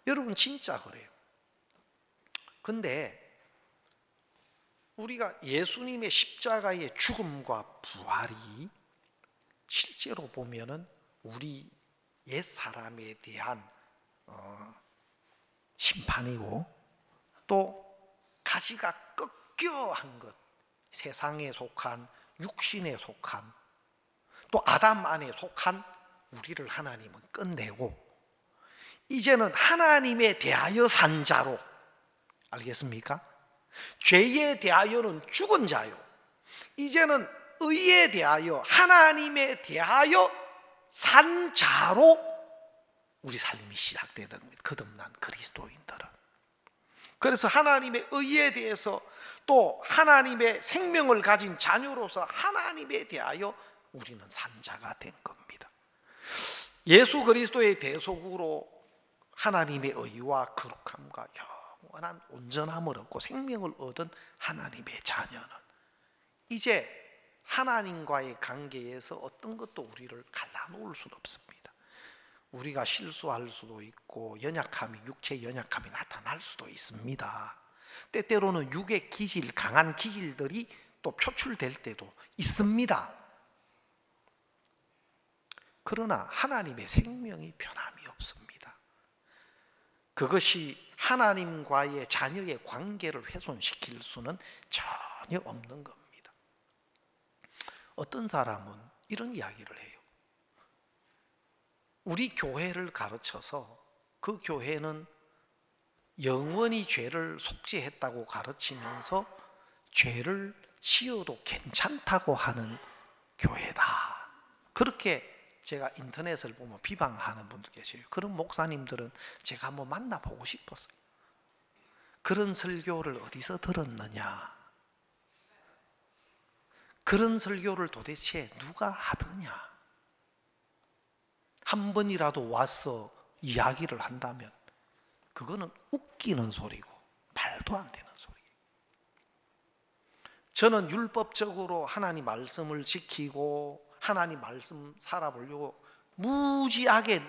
여러분 진짜 그래요. 근데 우리가 예수님의 십자가의 죽음과 부활이 실제로 보면은 우리 옛 사람에 대한 심판이고, 또 가지가 꺾여한 것, 세상에 속한, 육신에 속한, 또 아담 안에 속한 우리를 하나님은 끝내고, 이제는 하나님에 대하여 산 자로, 알겠습니까? 죄에 대하여는 죽은 자요, 이제는 의에 대하여, 하나님에 대하여 산 자로 우리 삶이 시작되는 겁니다. 거듭난 그리스도인들은. 그래서 하나님의 의에 대해서, 또 하나님의 생명을 가진 자녀로서 하나님에 대하여 우리는 산 자가 된 겁니다. 예수 그리스도의 대속으로 하나님의 의와 거룩함과 영원한 온전함을 얻고 생명을 얻은 하나님의 자녀는 이제 하나님과의 관계에서 어떤 것도 우리를 갈라놓을 수는 없습니다. 우리가 실수할 수도 있고, 연약함이, 육체의 연약함이 나타날 수도 있습니다. 때때로는 육의 기질, 강한 기질들이 또 표출될 때도 있습니다. 그러나 하나님의 생명이 변함이 없습니다. 그것이 하나님과의 자녀의 관계를 훼손시킬 수는 전혀 없는 겁니다. 어떤 사람은 이런 이야기를 해요. 우리 교회를 가르쳐서 그 교회는 영원히 죄를 속죄했다고 가르치면서 죄를 지어도 괜찮다고 하는 교회다, 그렇게 제가 인터넷을 보면 비방하는 분들 계세요. 그런 목사님들은 제가 한번 만나보고 싶었어요. 그런 설교를 어디서 들었느냐? 그런 설교를 도대체 누가 하더냐? 한 번이라도 와서 이야기를 한다면 그거는 웃기는 소리고 말도 안 되는 소리예요. 저는 율법적으로 하나님 말씀을 지키고 하나님 말씀 살아보려고 무지하게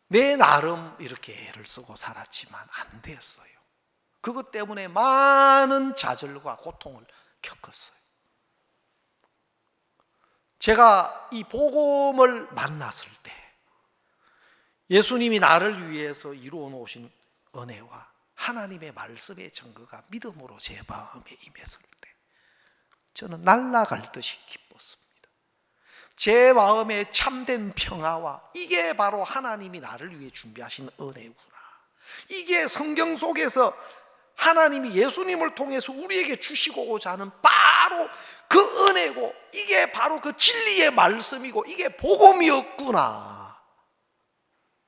내 나름 이렇게 애를 쓰고 살았지만 안 됐어요. 그것 때문에 많은 좌절과 고통을 겪었어요. 제가 이 복음을 만났을 때 예수님이 나를 위해서 이루어 놓으신 은혜와 하나님의 말씀의 증거가 믿음으로 제 마음에 임했을 때 저는 날아갈 듯이 기뻤습니다. 제 마음에 참된 평화와 이게 바로 하나님이 나를 위해 준비하신 은혜구나. 이게 성경 속에서 하나님이 예수님을 통해서 우리에게 주시고자 하는 바로 그 은혜고 이게 바로 그 진리의 말씀이고 이게 복음이었구나.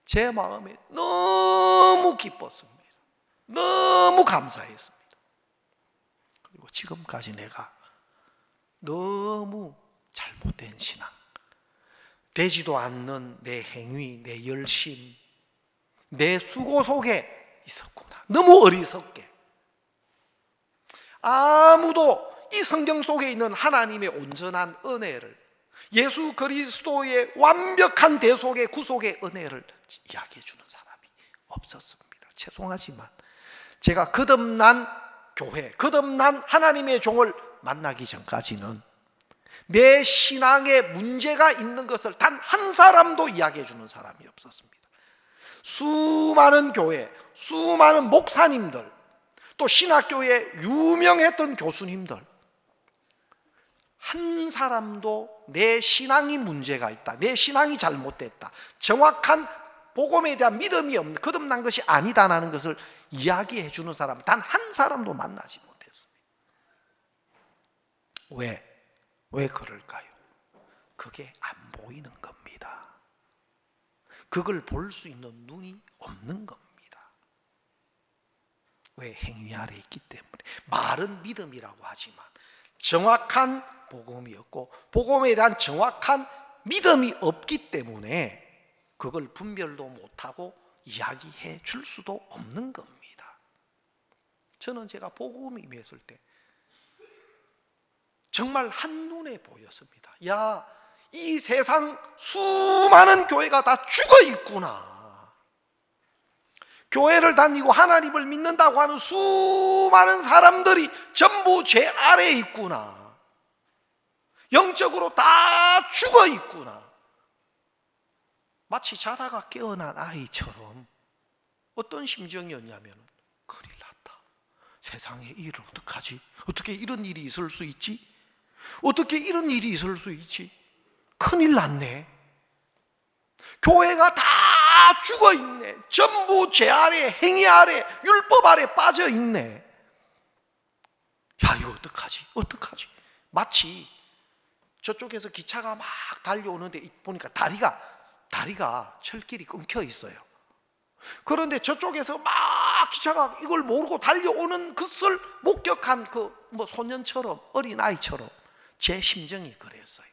제 마음에 너무 기뻤습니다. 너무 감사했습니다. 그리고 지금까지 내가 너무 잘못된 신앙, 되지도 않는 내 행위, 내 열심, 내 수고 속에 있었구나. 너무 어리석게. 아무도 이 성경 속에 있는 하나님의 온전한 은혜를, 예수 그리스도의 완벽한 대속의 구속의 은혜를 이야기해 주는 사람이 없었습니다. 죄송하지만 제가 거듭난 교회, 거듭난 하나님의 종을 만나기 전까지는 내 신앙에 문제가 있는 것을 단 한 사람도 이야기해 주는 사람이 없었습니다. 수많은 교회, 수많은 목사님들, 또 신학교에 유명했던 교수님들, 한 사람도 내 신앙이 문제가 있다, 내 신앙이 잘못됐다, 정확한 복음에 대한 믿음이 없는, 거듭난 것이 아니다라는 것을 이야기해 주는 사람 단 한 사람도 만나지 못했어요. 왜 그럴까요? 그게 안 보이는 겁니다. 그걸 볼 수 있는 눈이 없는 겁니다. 왜? 행위 아래 있기 때문에. 말은 믿음이라고 하지만 정확한 복음이 없고 복음에 대한 정확한 믿음이 없기 때문에 그걸 분별도 못하고 이야기해 줄 수도 없는 겁니다. 저는 제가 복음이 임했을 때 정말 한눈에 보였습니다. 야, 이 세상 수많은 교회가 다 죽어 있구나. 교회를 다니고 하나님을 믿는다고 하는 수많은 사람들이 전부 죄 아래에 있구나. 영적으로 다 죽어 있구나. 마치 자다가 깨어난 아이처럼 어떤 심정이었냐면, 큰일 났다. 세상에 이 일을 어떡하지? 어떻게 이런 일이 있을 수 있지? 어떻게 이런 일이 있을 수 있지? 큰일 났네. 교회가 다 죽어 있네. 전부 죄 아래, 행위 아래, 율법 아래 빠져 있네. 야, 이거 어떡하지? 어떡하지? 마치 저쪽에서 기차가 막 달려오는데 보니까 다리가 철길이 끊겨 있어요. 그런데 저쪽에서 막 기차가 이걸 모르고 달려오는 것을 목격한 그 소년처럼, 어린 아이처럼 제 심정이 그랬어요.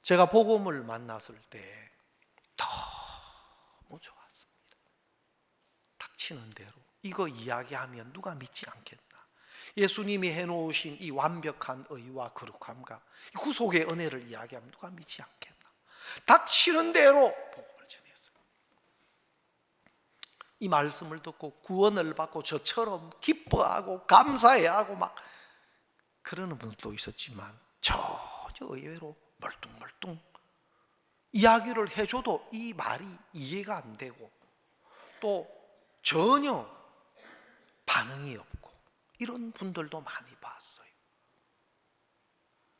제가 복음을 만났을 때 너무 좋았습니다. 닥치는 대로 이거 이야기하면 누가 믿지 않겠나? 예수님이 해놓으신 이 완벽한 의와 거룩함과 구속의 은혜를 이야기하면 누가 믿지 않겠나? 닥치는 대로 복음을 전했어요. 이 말씀을 듣고 구원을 받고 저처럼 기뻐하고 감사해하고 막 그러는 분들도 있었지만 전혀 의외로 멀뚱멀뚱 이야기를 해줘도 이 말이 이해가 안 되고 또 전혀 반응이 없고 이런 분들도 많이 봤어요.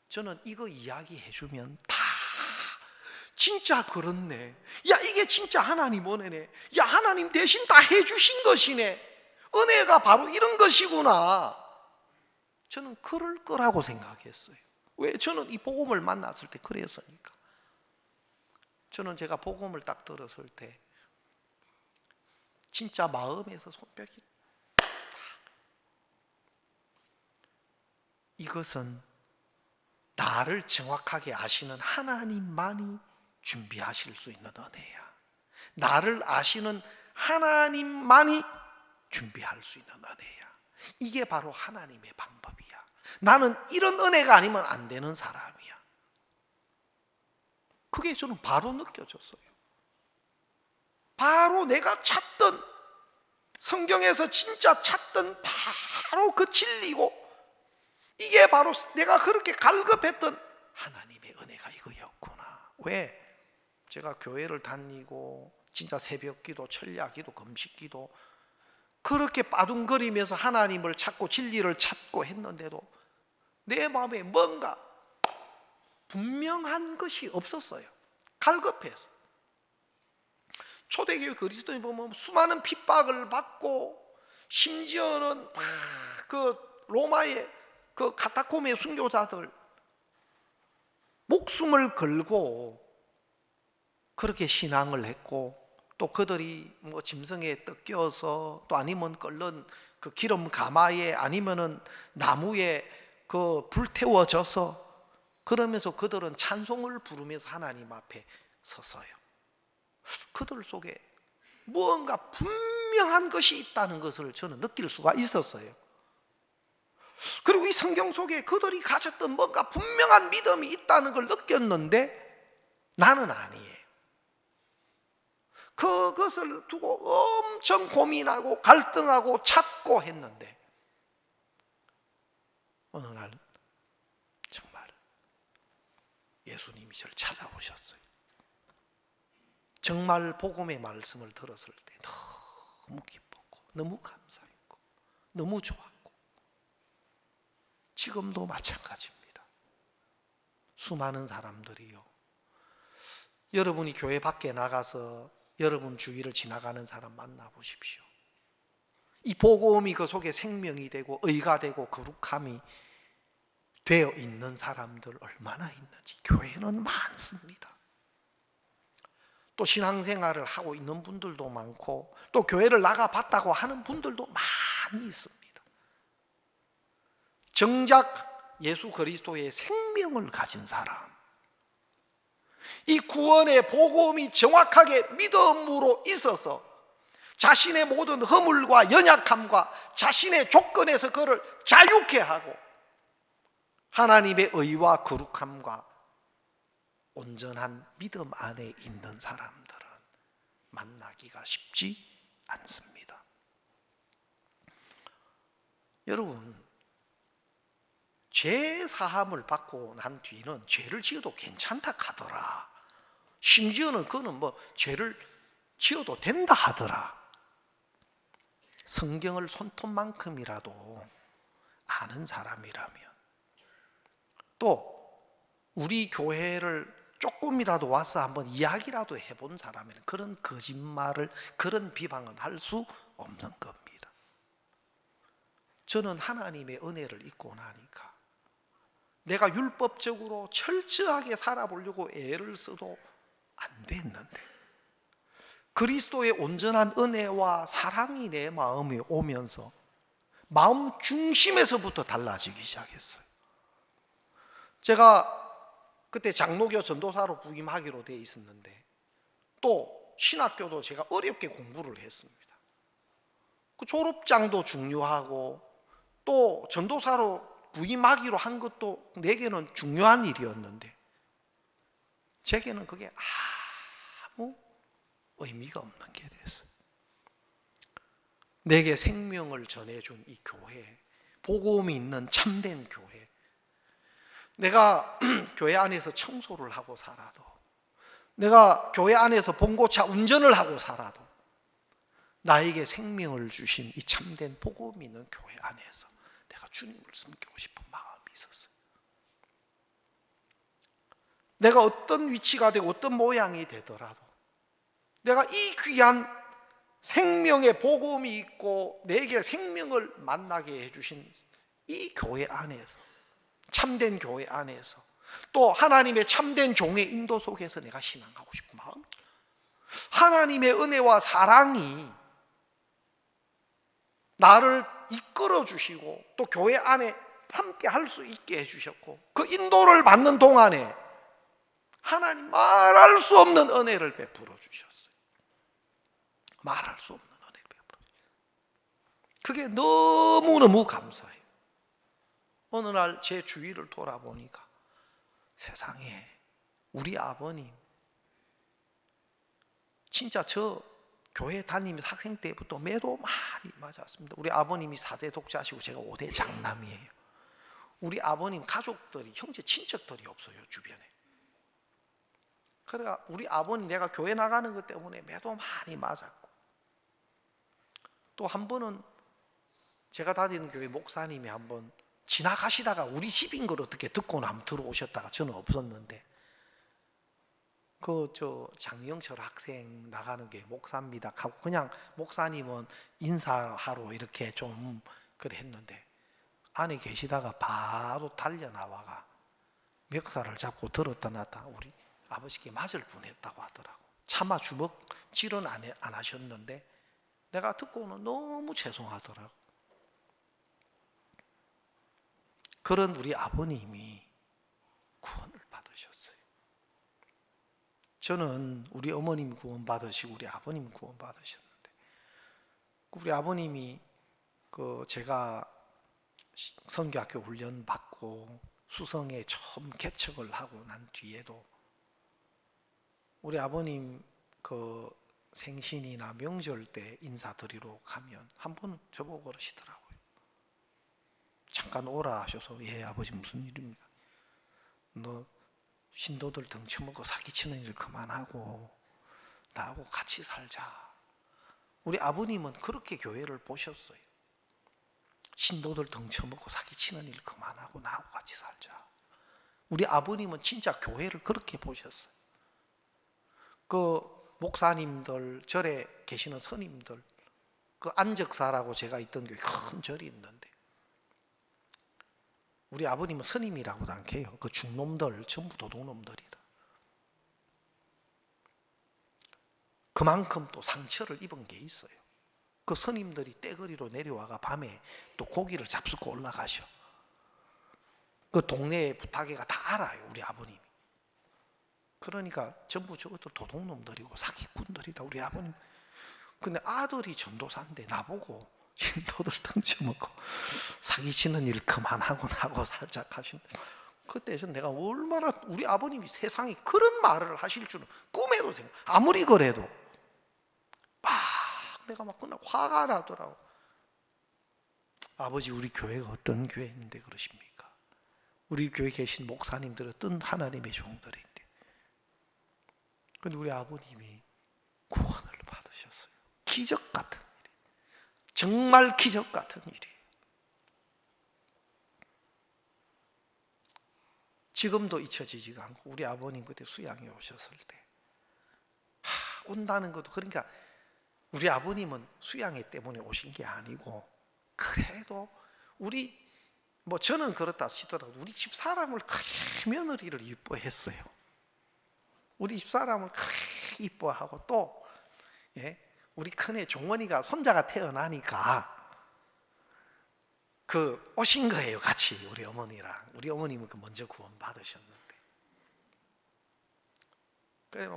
저는 이거 이야기해주면 다 진짜 그렇네. 야, 이게 진짜 하나님 은혜네. 야, 하나님 대신 다 해주신 것이네. 은혜가 바로 이런 것이구나. 저는 그럴 거라고 생각했어요. 왜? 저는 이 복음을 만났을 때 그랬으니까. 저는 제가 복음을 딱 들었을 때 진짜 마음에서 손뼉이, 이것은 나를 정확하게 아시는 하나님만이 준비하실 수 있는 은혜야. 나를 아시는 하나님만이 준비할 수 있는 은혜야. 이게 바로 하나님의 방법이야. 나는 이런 은혜가 아니면 안 되는 사람이야. 그게 저는 바로 느껴졌어요. 바로 내가 찾던, 성경에서 진짜 찾던 바로 그 진리고, 이게 바로 내가 그렇게 갈급했던 하나님의 은혜가 이거였구나. 왜? 제가 교회를 다니고 진짜 새벽기도, 철야기도, 금식기도 그렇게 빠둥거리면서 하나님을 찾고 진리를 찾고 했는데도 내 마음에 뭔가 분명한 것이 없었어요. 갈급해서. 초대교회 그리스도인 보면 수많은 핍박을 받고, 심지어는 막 그 로마의 그 카타콤의 순교자들 목숨을 걸고 그렇게 신앙을 했고, 또 그들이 뭐 짐승에 뜯겨서, 또 아니면 끓는 그 기름 가마에, 아니면은 나무에 그 불태워져서, 그러면서 그들은 찬송을 부르면서 하나님 앞에 섰어요. 그들 속에 무언가 분명한 것이 있다는 것을 저는 느낄 수가 있었어요. 그리고 이 성경 속에 그들이 가졌던 뭔가 분명한 믿음이 있다는 걸 느꼈는데 나는 아니에요. 그것을 두고 엄청 고민하고 갈등하고 찾고 했는데 어느 날 정말 예수님이 저를 찾아오셨어요. 정말 복음의 말씀을 들었을 때 너무 기뻤고, 너무 감사했고, 너무 좋았고, 지금도 마찬가지입니다. 수많은 사람들이요, 여러분이 교회 밖에 나가서 여러분 주위를 지나가는 사람 만나보십시오. 이 복음이 그 속에 생명이 되고 의가 되고 거룩함이 되어 있는 사람들 얼마나 있는지 교회는 많습니다. 또 신앙생활을 하고 있는 분들도 많고, 또 교회를 나가봤다고 하는 분들도 많이 있습니다. 정작 예수 그리스도의 생명을 가진 사람, 이 구원의 복음이 정확하게 믿음으로 있어서 자신의 모든 허물과 연약함과 자신의 조건에서 그를 자유케 하고 하나님의 의와 거룩함과 온전한 믿음 안에 있는 사람들은 만나기가 쉽지 않습니다. 여러분, 죄 사함을 받고 난 뒤는 죄를 지어도 괜찮다 하더라. 심지어는 그는 뭐 죄를 지어도 된다 하더라. 성경을 손톱만큼이라도 아는 사람이라면, 또 우리 교회를 조금이라도 와서 한번 이야기라도 해본 사람은 그런 거짓말을, 그런 비방은 할 수 없는 겁니다. 저는 하나님의 은혜를 잊고 나니까 내가 율법적으로 철저하게 살아보려고 애를 써도 안 됐는데 그리스도의 온전한 은혜와 사랑이 내 마음에 오면서 마음 중심에서부터 달라지기 시작했어요. 제가 그때 장로교 전도사로 부임하기로 돼 있었는데, 또 신학교도 제가 어렵게 공부를 했습니다. 그 졸업장도 중요하고, 또 전도사로 부임하기로 한 것도 내게는 중요한 일이었는데 제게는 그게 아무 의미가 없는 게 됐어요. 내게 생명을 전해준 이 교회, 복음이 있는 참된 교회, 내가 교회 안에서 청소를 하고 살아도, 내가 교회 안에서 봉고차 운전을 하고 살아도 나에게 생명을 주신 이 참된 복음이 있는 교회 안에서 내가 주님을 섬기고 싶은 마음이 있었어요. 내가 어떤 위치가 되고 어떤 모양이 되더라도 내가 이 귀한 생명의 복음이 있고 내게 생명을 만나게 해주신 이 교회 안에서, 참된 교회 안에서 또 하나님의 참된 종의 인도 속에서 내가 신앙하고 싶은 마음, 하나님의 은혜와 사랑이 나를 이끌어 주시고 또 교회 안에 함께 할 수 있게 해주셨고, 그 인도를 받는 동안에 하나님 말할 수 없는 은혜를 베풀어 주셨어요. 말할 수 없는 은혜를 베풀어 주셨어요. 그게 너무너무 감사해요. 어느 날 제 주위를 돌아보니까 세상에 우리 아버님, 진짜 저 교회 다니면서 학생 때부터 매도 많이 맞았습니다. 우리 아버님이 4대 독자시고 제가 5대 장남이에요. 우리 아버님 가족들이, 형제 친척들이 없어요, 주변에. 그러니까 우리 아버님, 내가 교회 나가는 것 때문에 매도 많이 맞았고, 또 한 번은 제가 다니는 교회 목사님이 한번 지나가시다가 우리 집인 걸 어떻게 듣고는 한번 들어오셨다가 저는 없었는데, 장영철 학생 나가는 게 목사입니다 하고 그냥 목사님은 인사하러 이렇게 좀 그래 했는데, 안에 계시다가 바로 달려 나와가 멱살을 잡고 들었다 놨다 우리 아버지께 맞을 뻔했다고 하더라고. 차마 주먹질은 안 하셨는데 내가 듣고는 너무 죄송하더라고. 그런 우리 아버님이 구원을 받으셨어요. 저는 우리 어머님 구원 받으시고 우리 아버님 구원 받으셨는데, 우리 아버님이 제가 선교학교 훈련 받고 수성에 처음 개척을 하고 난 뒤에도 우리 아버님 생신이나 명절 때 인사드리러 가면 한 번 저보고 그러시더라고요. 잠깐 오라 하셔서, 예 아버지 무슨 일입니까? 너 신도들 등쳐먹고 사기치는 일 그만하고 나하고 같이 살자. 우리 아버님은 그렇게 교회를 보셨어요. 신도들 등쳐먹고 사기치는 일 그만하고 나하고 같이 살자. 우리 아버님은 진짜 교회를 그렇게 보셨어요. 목사님들, 절에 계시는 스님들, 안적사라고 제가 있던 게 큰 절이 있는데, 우리 아버님은 스님이라고도 안 해요. 중놈들 전부 도둑놈들이다. 그만큼 또 상처를 입은 게 있어요. 스님들이 떼거리로 내려와가 밤에 또 고기를 잡수고 올라가셔. 동네에 부탁해가 다 알아요, 우리 아버님이. 그러니까 전부 저것도 도둑놈들이고 사기꾼들이다, 우리 아버님. 근데 아들이 전도사인데 나보고 신도들 등쳐먹고 사기치는 일 그만하고 나고 살자 하신다. 그때 내가 얼마나, 우리 아버님이 세상에 그런 말을 하실 줄은 꿈에도 생각, 아무리 그래도 내가 막 그날 화가 나더라고. 아버지, 우리 교회가 어떤 교회인데 그러십니까? 우리 교회 계신 목사님들은 어떤 하나님의 종들인데. 그런데 우리 아버님이 구원을 받으셨어요. 기적 같은 일이, 정말 기적 같은 일이. 지금도 잊혀지지가 않고, 우리 아버님 그때 수양에 오셨을 때 온다는 것도, 그러니까 우리 아버님은 수양회 때문에 오신 게 아니고, 그래도 저는 그렇다 치더라도 우리 집 사람을 큰 며느리를 이뻐했어요. 우리 집 사람을 크게 이뻐하고, 또 우리 큰애 종원이가 손자가 태어나니까 오신 거예요, 같이 우리 어머니랑. 우리 어머님은 먼저 구원 받으셨는데,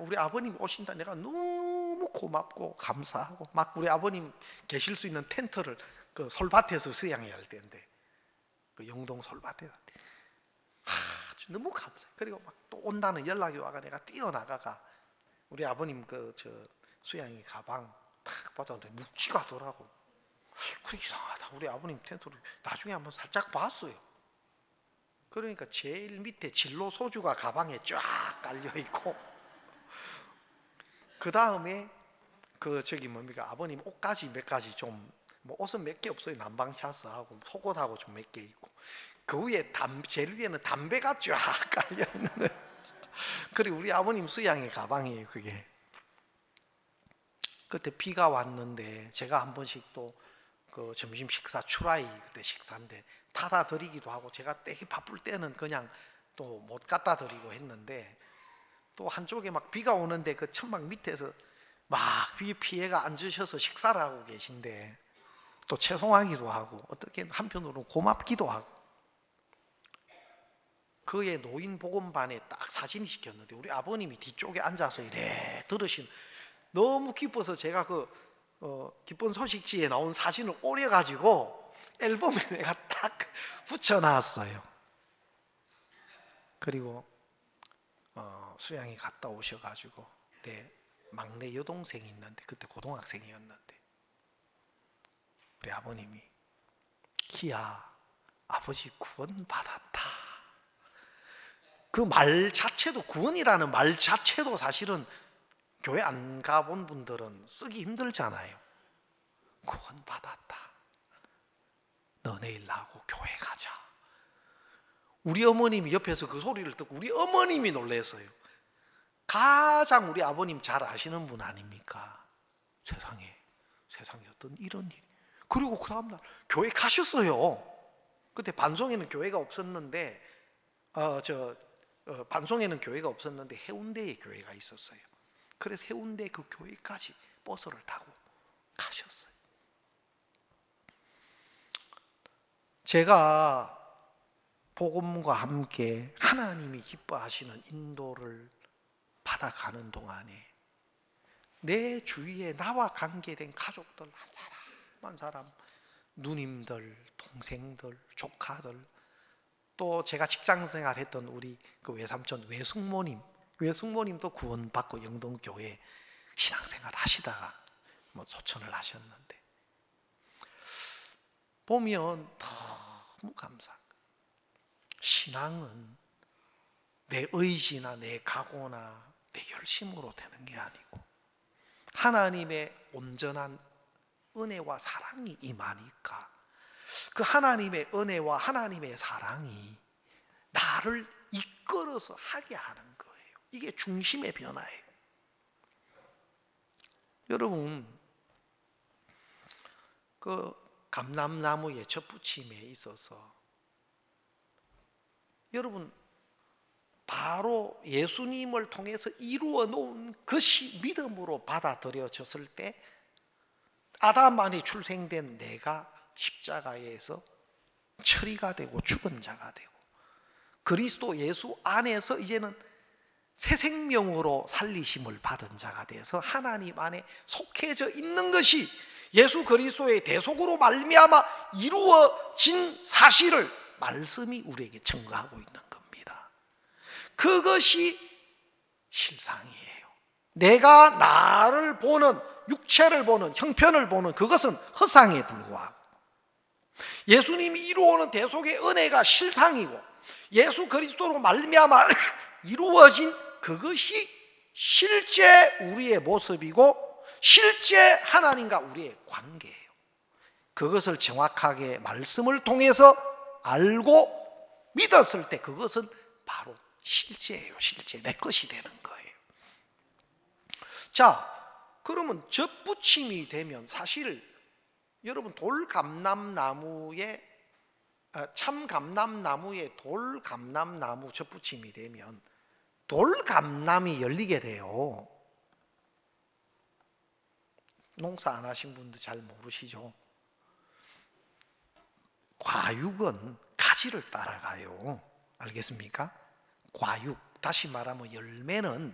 우리 아버님 오신다 내가 너무 고맙고 감사하고, 막 우리 아버님 계실 수 있는 텐트를 솔밭에서 수양해야 할 때인데, 영동 솔밭에 아주 너무 감사해. 그리고 막 또 온다는 연락이 와가 내가 뛰어나가가 우리 아버님 수양이 가방 탁 받았는데 묵지가 하더라고. 그래, 이상하다. 우리 아버님 텐트를 나중에 한번 살짝 봤어요. 그러니까 제일 밑에 진로 소주가 가방에 쫙 깔려 있고, 그 다음에 아버님 옷까지 몇 가지 옷은 몇 개 없어요. 남방샤스하고 속옷하고 좀 몇 개 있고, 그 위에 제일 위에는 담배가 쫙 깔려 있는. 그리고 우리 아버님 수양의 가방이에요, 그게. 그때 비가 왔는데 제가 한 번씩 또 점심 식사 추라이, 그때 식사인데 타다 드리기도 하고, 제가 되게 바쁠 때는 그냥 또 못 갖다 드리고 했는데, 또 한쪽에 막 비가 오는데 그 천막 밑에서 막 피해가 앉으셔서 식사를 하고 계신데, 또 죄송하기도 하고 어떻게 한편으로는 고맙기도 하고, 그의 노인 복음반에 딱 사진이 시켰는데 우리 아버님이 뒤쪽에 앉아서 이래 들으신, 너무 기뻐서 제가 그 기쁜 소식지에 나온 사진을 오려가지고 앨범에 내가 딱 붙여놨어요. 그리고 수양이 갔다 오셔가지고 내 막내 여동생이 있는데, 그때 고등학생이었는데, 우리 아버님이 희야, 아버지 구원받았다. 그 말 자체도, 구원이라는 말 자체도 사실은 교회 안 가본 분들은 쓰기 힘들잖아요. 구원받았다. 너 내일 나하고 교회 가자. 우리 어머님이 옆에서 그 소리를 듣고 우리 어머님이 놀랐어요. 가장 우리 아버님 잘 아시는 분 아닙니까? 세상에 어떤 이런 일. 그리고 그 다음날 교회 가셨어요. 그때 반송에는 교회가 없었는데 반송에는 교회가 없었는데 해운대에 교회가 있었어요. 그래서 해운대 그 교회까지 버스를 타고 가셨어요. 제가 복음과 함께 하나님이 기뻐하시는 인도를 받아가는 동안에 내 주위에 나와 관계된 가족들 한 사람, 누님들, 동생들, 조카들, 또 제가 직장생활 했던 우리 그 외삼촌 외숙모님도 구원받고 영동교회 신앙생활 하시다가 소천을 하셨는데, 보면 너무 감사한 거예요. 신앙은 내 의지나 내 각오나 내 열심으로 되는 게 아니고 하나님의 온전한 은혜와 사랑이 임하니까, 그 하나님의 은혜와 하나님의 사랑이 나를 이끌어서 하게 하는 거예요. 이게 중심의 변화예요. 여러분, 그 감람나무의 젖붙임에 있어서 여러분, 바로 예수님을 통해서 이루어 놓은 것이 믿음으로 받아들여졌을 때 아담 안에 출생된 내가 십자가에서 처리가 되고 죽은 자가 되고, 그리스도 예수 안에서 이제는 새 생명으로 살리심을 받은 자가 돼서 하나님 안에 속해져 있는 것이 예수 그리스도의 대속으로 말미암아 이루어진 사실을 말씀이 우리에게 증거하고 있는 겁니다. 그것이 실상이에요. 내가 나를 보는, 육체를 보는, 형편을 보는 그것은 허상에 불과하고, 예수님이 이루어오는 대속의 은혜가 실상이고 예수 그리스도로 말미암아 이루어진 그것이 실제 우리의 모습이고 실제 하나님과 우리의 관계예요. 그것을 정확하게 말씀을 통해서 알고 믿었을 때 그것은 바로 실제예요. 실제 내 것이 되는 거예요. 자, 그러면 젖붙임이 되면 사실 여러분, 돌감람나무에 참감람나무에 돌감람나무 젖붙임이 되면 돌감람이 열리게 돼요. 농사 안 하신 분들 잘 모르시죠? 과육은 가지를 따라가요. 알겠습니까? 과육, 다시 말하면 열매는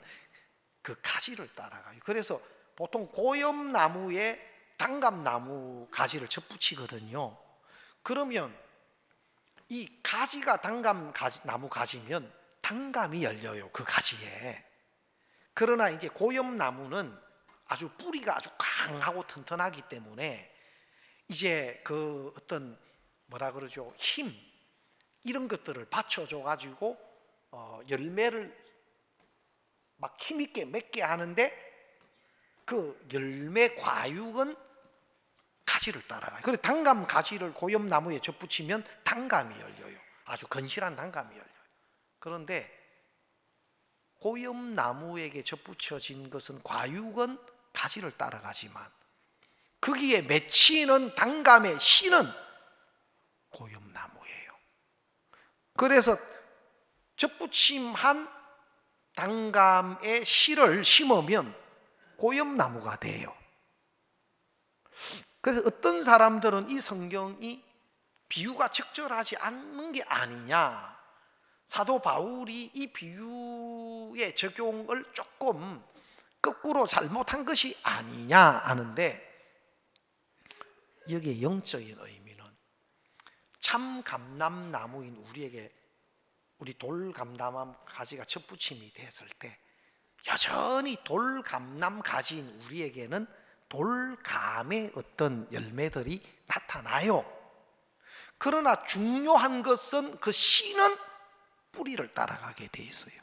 그 가지를 따라가요. 그래서 보통 고염나무에 단감나무 가지를 젖붙이거든요. 그러면 이 가지가 나무 가지면 단감이 열려요, 그 가지에. 그러나 이제 고염나무는 아주 뿌리가 아주 강하고 튼튼하기 때문에 이제 그 어떤 뭐라 그러죠, 힘, 이런 것들을 받쳐줘 가지고 열매를 막 힘있게 맺게 하는데, 그 열매 과육은 가지를 따라가요. 그래서 단감 가지를 고염나무에 젖붙이면 단감이 열려요. 아주 건실한 단감이 열려요. 그런데 고염나무에게 젖붙여진 것은, 과육은 가지를 따라가지만 거기에 맺히는 단감의 씨는 고염나무예요. 그래서 접붙임한 단감의 씨를 심으면 고염나무가 돼요. 그래서 어떤 사람들은 이 성경이 비유가 적절하지 않는 게 아니냐, 사도 바울이 이 비유의 적용을 조금 거꾸로 잘못한 것이 아니냐 하는데, 여기에 영적인 의미는 참 감람나무인 우리에게, 우리 돌감람 가지가 접붙임이 됐을 때 여전히 돌감람 가지인 우리에게는 돌감의 어떤 열매들이 나타나요. 그러나 중요한 것은 그 씨는 뿌리를 따라가게 돼 있어요.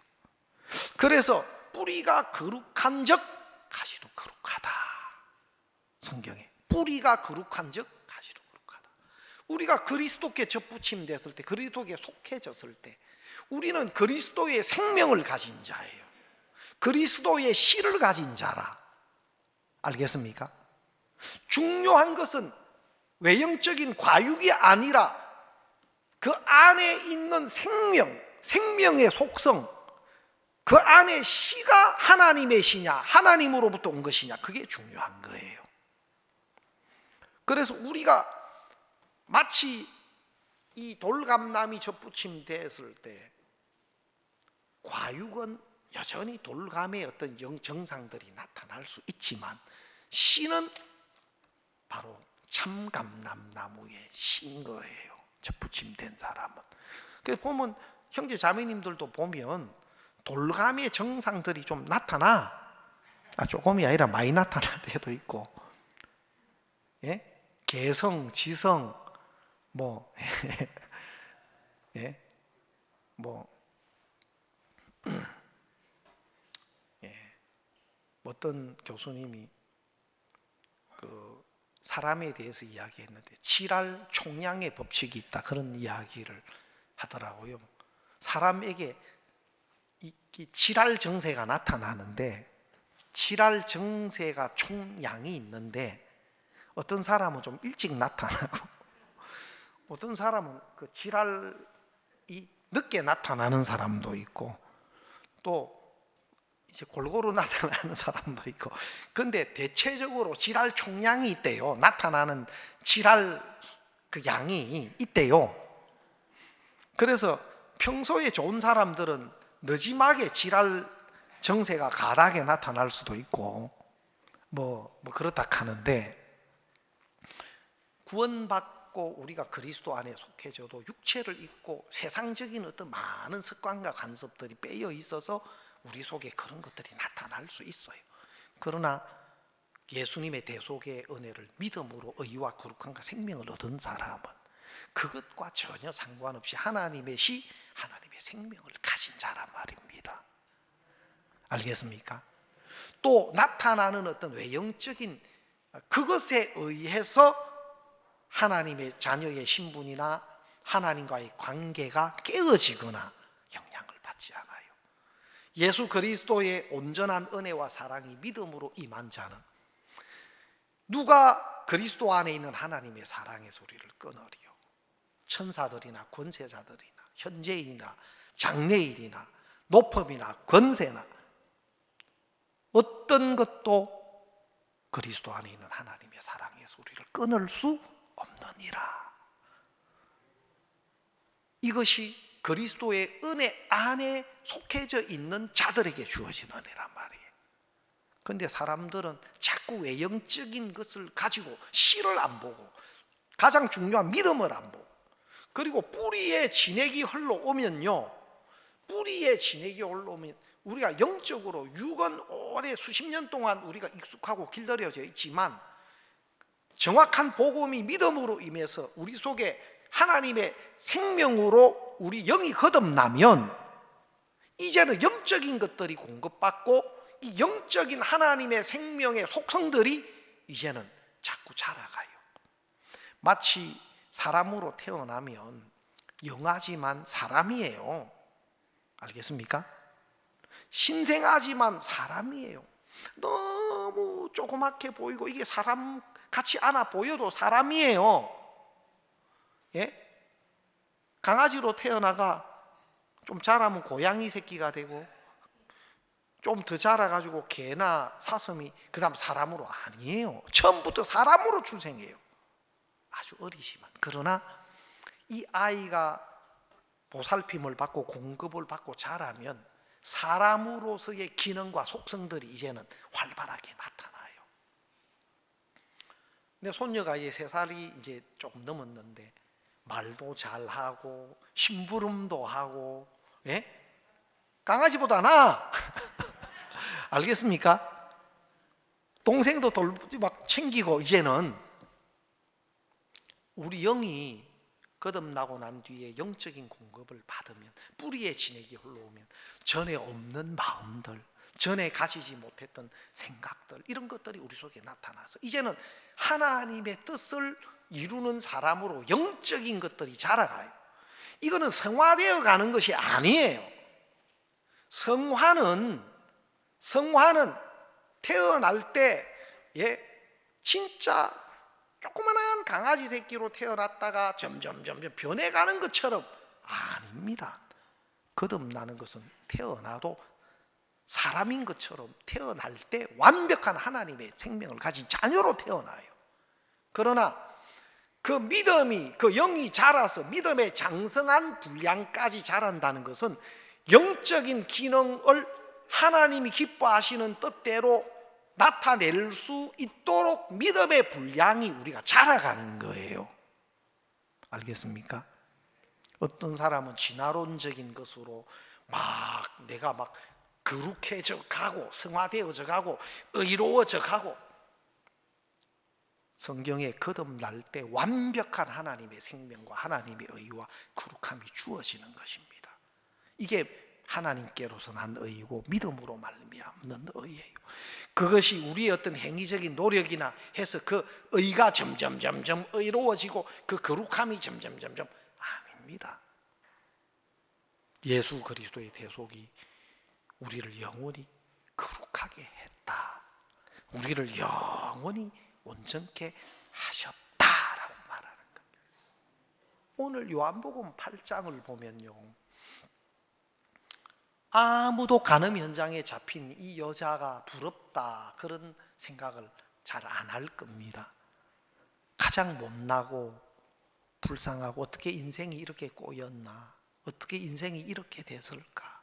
그래서 뿌리가 거룩한 적 가지도 거룩하다. 성경에 뿌리가 거룩한 적 가지도 거룩하다. 우리가 그리스도께 접붙임 됐을 때, 그리스도께 속해졌을 때 우리는 그리스도의 생명을 가진 자예요. 그리스도의 씨를 가진 자라. 알겠습니까? 중요한 것은 외형적인 과육이 아니라 그 안에 있는 생명, 생명의 속성, 그 안에 씨가 하나님의 씨냐, 하나님으로부터 온 것이냐, 그게 중요한 거예요. 그래서 우리가 마치 이 돌감람이 접붙임 됐을 때 과육은 여전히 돌감의 어떤 정상들이 나타날 수 있지만 씨는 바로 참감람나무의 씨인 거예요. 접붙임된 사람은. 그래서 보면 형제 자매님들도 보면 돌감의 정상들이 좀 나타나. 조금이 아니라 많이 나타날 때도 있고, 예? 개성, 지성, 뭐, 예? 뭐, 예. 어떤 교수님이 그 사람에 대해서 이야기했는데 칠할 총량의 법칙이 있다, 그런 이야기를 하더라고요. 사람에게 이 칠할 정세가 나타나는데, 칠할 정세가 총량이 있는데 어떤 사람은 좀 일찍 나타나고 어떤 사람은 그 칠할이 늦게 나타나는 사람도 있고, 또 이제 골고루 나타나는 사람도 있고, 근데 대체적으로 칠할 총량이 있대요. 나타나는 칠할 그 양이 있대요. 그래서 평소에 좋은 사람들은 늦지막에 칠할 정세가 가닥에 나타날 수도 있고 뭐 그렇다 하는데, 구원받고 우리가 그리스도 안에 속해져도 육체를 입고 세상적인 어떤 많은 습관과 간섭들이 빼여 있어서 우리 속에 그런 것들이 나타날 수 있어요. 그러나 예수님의 대속의 은혜를 믿음으로 의와 거룩함과 생명을 얻은 사람은 그것과 전혀 상관없이 하나님의 시, 하나님의 생명을 가진 자란 말입니다. 알겠습니까? 또 나타나는 어떤 외형적인 그것에 의해서 하나님의 자녀의 신분이나 하나님과의 관계가 깨어지거나 영향을 받지 않아요. 예수 그리스도의 온전한 은혜와 사랑이 믿음으로 임한 자는 누가 그리스도 안에 있는 하나님의 사랑에서 우리를 끊으리요? 천사들이나 권세자들이나 현재인이나 장래일이나 높음이나 권세나 어떤 것도 그리스도 안에 있는 하나님의 사랑에서 우리를 끊을 수 없느니라. 이것이 그리스도의 은혜 안에 속해져 있는 자들에게 주어진 은혜란 말이에요. 그런데 사람들은 자꾸 외형적인 것을 가지고 씨를 안 보고, 가장 중요한 믿음을 안 보고, 그리고 뿌리에 진액이 흘러오면요, 뿌리에 진액이 흘러오면 우리가 영적으로 육은 오래 수십 년 동안 우리가 익숙하고 길들여져 있지만 정확한 복음이 믿음으로 임해서 우리 속에 하나님의 생명으로 우리 영이 거듭나면 이제는 영적인 것들이 공급받고 이 영적인 하나님의 생명의 속성들이 이제는 자꾸 자라가요. 마치 사람으로 태어나면 영하지만 사람이에요. 알겠습니까? 신생하지만 사람이에요. 너무 조그맣게 보이고 이게 사람 같이 않아 보여도 사람이에요. 예? 강아지로 태어나가 좀 자라면 고양이 새끼가 되고, 좀 더 자라가지고 개나 사슴이 그 다음 사람으로. 아니에요. 처음부터 사람으로 출생해요. 아주 어리지만. 그러나 이 아이가 보살핌을 받고 공급을 받고 자라면 사람으로서의 기능과 속성들이 이제는 활발하게 나타나요. 내 손녀가 이제 3살이 이제 조금 넘었는데 말도 잘하고 심부름도 하고, 예? 강아지보다 나아. 알겠습니까? 동생도 막 챙기고. 이제는 우리 영이 거듭나고 난 뒤에 영적인 공급을 받으면, 뿌리의 진액이 흘러오면 전에 없는 마음들, 전에 가지지 못했던 생각들, 이런 것들이 우리 속에 나타나서 이제는 하나님의 뜻을 이루는 사람으로 영적인 것들이 자라가요. 이거는 성화되어 가는 것이 아니에요. 성화는 태어날 때, 예, 진짜 조그만한 강아지 새끼로 태어났다가 점점 변해가는 것처럼 아닙니다. 거듭나는 것은 태어나도 사람인 것처럼 태어날 때 완벽한 하나님의 생명을 가진 자녀로 태어나요. 그러나 그 믿음이, 그 영이 자라서 믿음의 장성한 분량까지 자란다는 것은 영적인 기능을 하나님이 기뻐하시는 뜻대로 나타낼 수 있도록 믿음의 분량이 우리가 자라가는 거예요. 알겠습니까? 어떤 사람은 진화론적인 것으로 내가 거룩해져 가고 성화되어져 가고 의로워져 가고, 성경에 거듭날 때 완벽한 하나님의 생명과 하나님의 의와 거룩함이 주어지는 것입니다. 이게 하나님께로서 난 의이고 믿음으로 말미암는 의예요. 그것이 우리의 어떤 행위적인 노력이나 해서 그 의가 점점 의로워지고 그 거룩함이 점점 아닙니다. 예수 그리스도의 대속이 우리를 영원히 거룩하게 했다, 우리를 영원히 온전케 하셨다라고 말하는 겁니다. 오늘 요한복음 8장을 보면요, 아무도 간음 현장에 잡힌 이 여자가 부럽다 그런 생각을 잘 안 할 겁니다. 가장 못나고 불쌍하고, 어떻게 인생이 이렇게 꼬였나, 어떻게 인생이 이렇게 됐을까.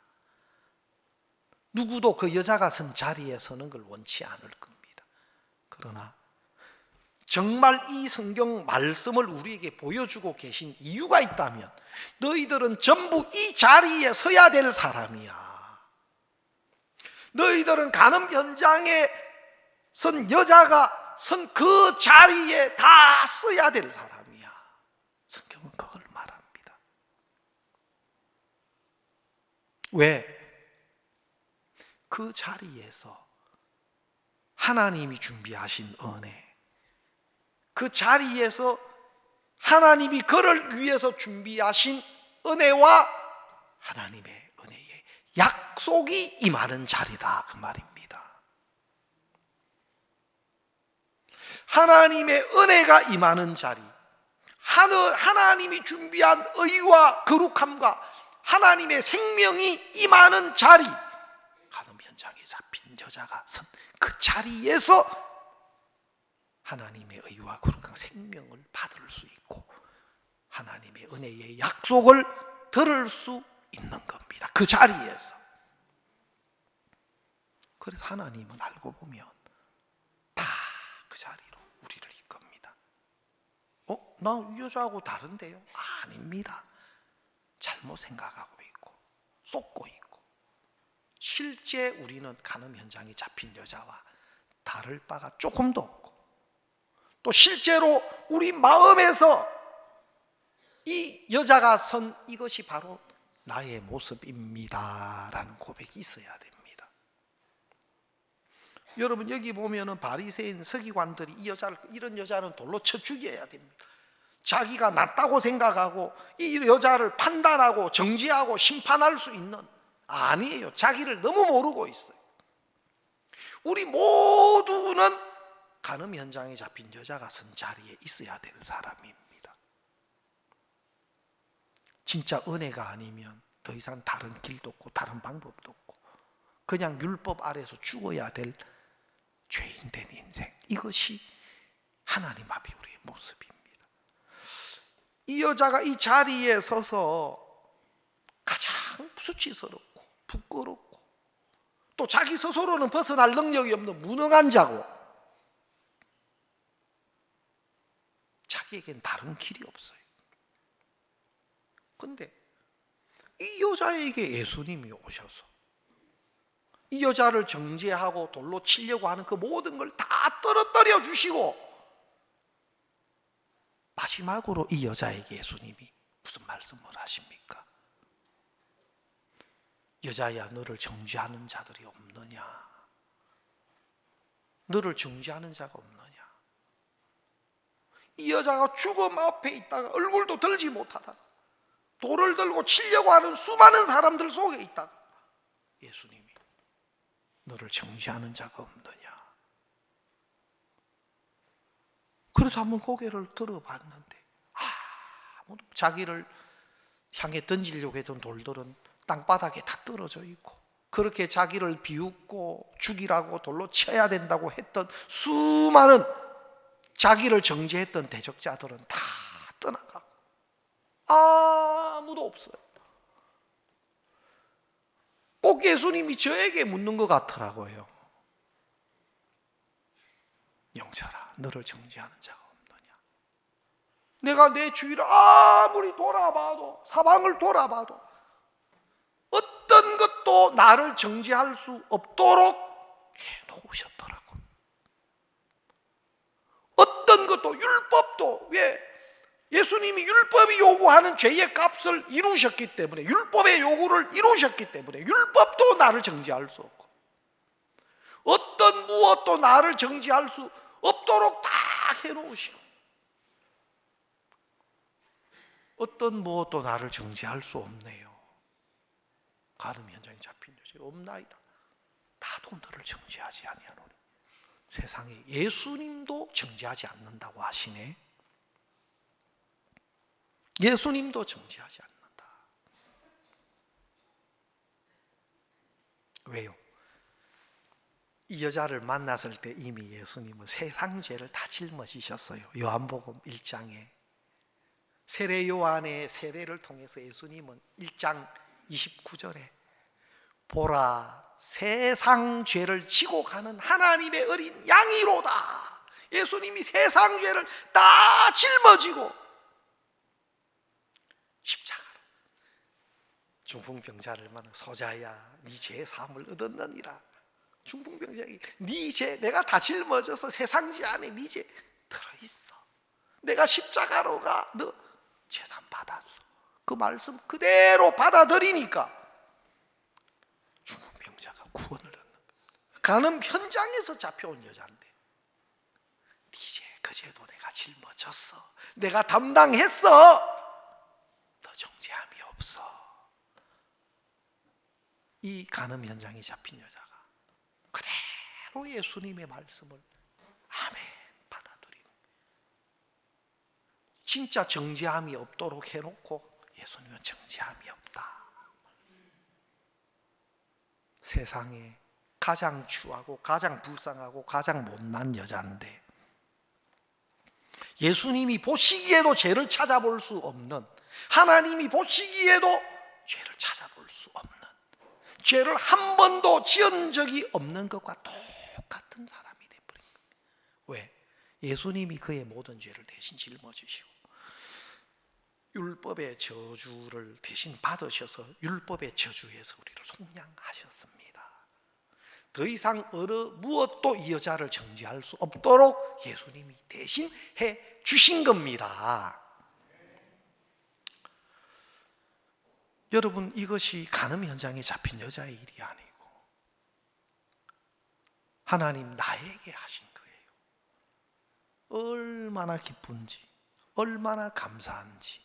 누구도 그 여자가 선 자리에 서는 걸 원치 않을 겁니다. 그러나 정말 이 성경 말씀을 우리에게 보여주고 계신 이유가 있다면, 너희들은 전부 이 자리에 서야 될 사람이야. 너희들은 간음 현장에 선 여자가 선 그 자리에 다 서야 될 사람이야. 성경은 그걸 말합니다. 왜? 그 자리에서 하나님이 준비하신 은혜, 그 자리에서 하나님이 그를 위해서 준비하신 은혜와 하나님의 은혜의 약속이 임하는 자리다, 그 말입니다. 하나님의 은혜가 임하는 자리, 하나님이 준비한 의와 거룩함과 하나님의 생명이 임하는 자리, 간음 현장에 잡힌 여자가 선 그 자리에서 하나님의 의와 거룩한 생명을 받을 수 있고 하나님의 은혜의 약속을 들을 수 있는 겁니다. 그 자리에서. 그래서 하나님은 알고 보면 다 그 자리로 우리를 이끕니다. 나 이 여자하고 다른데요? 아닙니다. 잘못 생각하고 있고 쏟고 있고, 실제 우리는 간음 현장에 잡힌 여자와 다를 바가 조금도 없고, 또 실제로 우리 마음에서 이 여자가 선 이것이 바로 나의 모습입니다 라는 고백이 있어야 됩니다. 여러분, 여기 보면은 바리새인 서기관들이 이런 여자는 돌로 쳐 죽여야 됩니다. 자기가 낫다고 생각하고 이 여자를 판단하고 정죄하고 심판할 수 있는, 아니에요. 자기를 너무 모르고 있어요. 우리 모두는 간음 현장에 잡힌 여자가 선 자리에 있어야 되는 사람입니다. 진짜 은혜가 아니면 더 이상 다른 길도 없고 다른 방법도 없고 그냥 율법 아래에서 죽어야 될 죄인된 인생, 이것이 하나님 앞에 우리의 모습입니다. 이 여자가 이 자리에 서서 가장 수치스럽고 부끄럽고 또 자기 스스로는 벗어날 능력이 없는 무능한 자고 자기에겐 다른 길이 없어요. 근데 이 여자에게 예수님이 오셔서 이 여자를 정죄하고 돌로 치려고 하는 그 모든 걸 다 떨어뜨려 주시고 마지막으로 이 여자에게 예수님이 무슨 말씀을 하십니까? 여자야, 너를 정죄하는 자들이 없느냐? 너를 정죄하는 자가 없느냐? 이 여자가 죽음 앞에 있다가 얼굴도 들지 못하다가 돌을 들고 치려고 하는 수많은 사람들 속에 있다가 예수님이 너를 정죄하는 자가 없느냐? 그래서 한번 고개를 들어봤는데 아무도, 자기를 향해 던지려고 했던 돌들은 땅바닥에 다 떨어져 있고 그렇게 자기를 비웃고 죽이라고 돌로 쳐야 된다고 했던 수많은 자기를 정죄했던 대적자들은 다 떠나가고 아무도 없어요. 꼭 예수님이 저에게 묻는 것 같더라고요. 영철아, 너를 정죄하는 자가 없느냐? 내가 내 주위를 아무리 돌아봐도, 사방을 돌아봐도 어떤 것도 나를 정죄할 수 없도록 해놓으셨더라고. 어떤 것도, 율법도, 왜? 예수님이 율법이 요구하는 죄의 값을 이루셨기 때문에, 율법의 요구를 이루셨기 때문에 율법도 나를 정죄할 수 없고 어떤 무엇도 나를 정죄할 수 없도록 다 해놓으시고 어떤 무엇도 나를 정죄할 수 없네요. 가늠 현장에 잡힌 여자 없나이다. 나도 너를 정죄하지 아니하노니. 세상에 예수님도 정죄하지 않는다고 하시네. 예수님도 정죄하지 않는다. 왜요? 이 여자를 만났을 때 이미 예수님은 세상 죄를 다 짊어지셨어요. 요한복음 1장에 세례 요한의 세례를 통해서 예수님은 1장 29절에 보라, 세상 죄를 지고 가는 하나님의 어린 양이로다. 예수님이 세상 죄를 다 짊어지고 십자가로 중풍병자를 만나 소자야, 네 죄의 사함을 얻었느니라. 중풍병자에게 네 죄 내가 다 짊어져서 세상 죄 안에 네 죄 들어있어. 내가 십자가로 가, 너 재산 받았어. 그 말씀 그대로 받아들이니까 중풍병자가 구원을 얻는 거예요. 가는 현장에서 잡혀온 여자인데 네 죄, 그 죄도 내가 짊어졌어. 내가 담당했어. 너 정죄함이 없어. 이 간음 현장에 잡힌 여자가 그대로 예수님의 말씀을 아멘 받아들이는, 진짜 정죄함이 없도록 해놓고 예수님은 정죄함이 없다. 세상에 가장 추하고 가장 불쌍하고 가장 못난 여자인데 예수님이 보시기에도 죄를 찾아볼 수 없는, 하나님이 보시기에도 죄를 찾아볼 수 없는, 죄를 한 번도 지은 적이 없는 것과 똑같은 사람이 되어버린 겁니다. 왜? 예수님이 그의 모든 죄를 대신 짊어지시고 율법의 저주를 대신 받으셔서 율법의 저주에서 우리를 속량하셨습니다. 더 이상 어느 무엇도 이 여자를 정죄할 수 없도록 예수님이 대신 해 주신 겁니다. 여러분, 이것이 간음 현장에 잡힌 여자의 일이 아니고 하나님 나에게 하신 거예요. 얼마나 기쁜지, 얼마나 감사한지.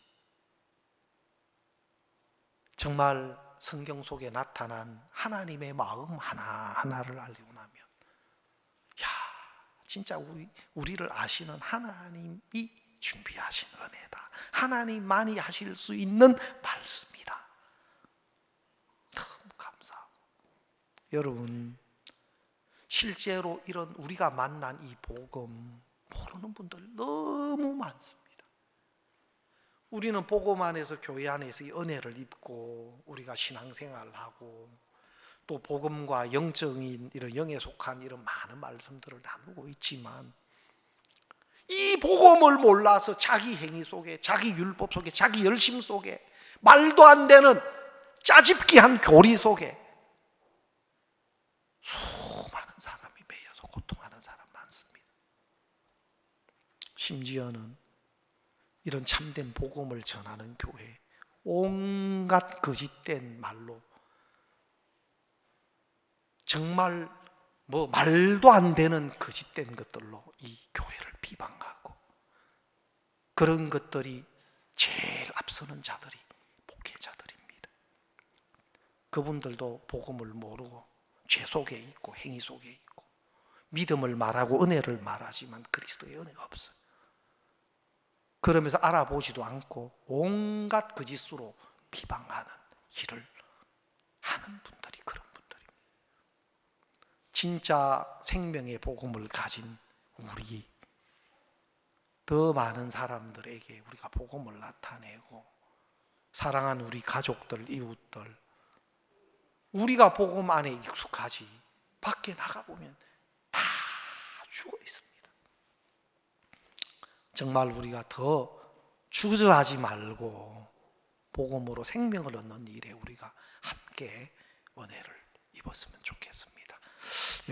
정말 성경 속에 나타난 하나님의 마음 하나하나를 알고 나면 야, 진짜 우리를 아시는 하나님이 준비하신 은혜다. 하나님만이 하실 수 있는 말씀이다. 여러분, 실제로 이런 우리가 만난 이 복음 모르는 분들 너무 많습니다. 우리는 복음 안에서, 교회 안에서 이 은혜를 입고 우리가 신앙생활을 하고 또 복음과 영적인 이런 영에 속한 이런 많은 말씀들을 나누고 있지만, 이 복음을 몰라서 자기 행위 속에, 자기 율법 속에, 자기 열심 속에, 말도 안 되는 짜집기한 교리 속에 수많은 사람이 매여서 고통하는 사람 많습니다. 심지어는 이런 참된 복음을 전하는 교회, 온갖 거짓된 말로, 정말 말도 안 되는 거짓된 것들로 이 교회를 비방하고, 그런 것들이 제일 앞서는 자들이 목회자들입니다. 그분들도 복음을 모르고 죄 속에 있고 행위 속에 있고, 믿음을 말하고 은혜를 말하지만 그리스도의 은혜가 없어요. 그러면서 알아보지도 않고 온갖 거짓으로 비방하는 일을 하는 분들이 그런 분들입니다. 진짜 생명의 복음을 가진 우리, 더 많은 사람들에게 우리가 복음을 나타내고, 사랑하는 우리 가족들, 이웃들, 우리가 복음 안에 익숙하지 밖에 나가보면 다 죽어 있습니다. 정말 우리가 더 주저하지 말고 복음으로 생명을 얻는 일에 우리가 함께 은혜를 입었으면 좋겠습니다.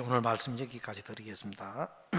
오늘 말씀 여기까지 드리겠습니다.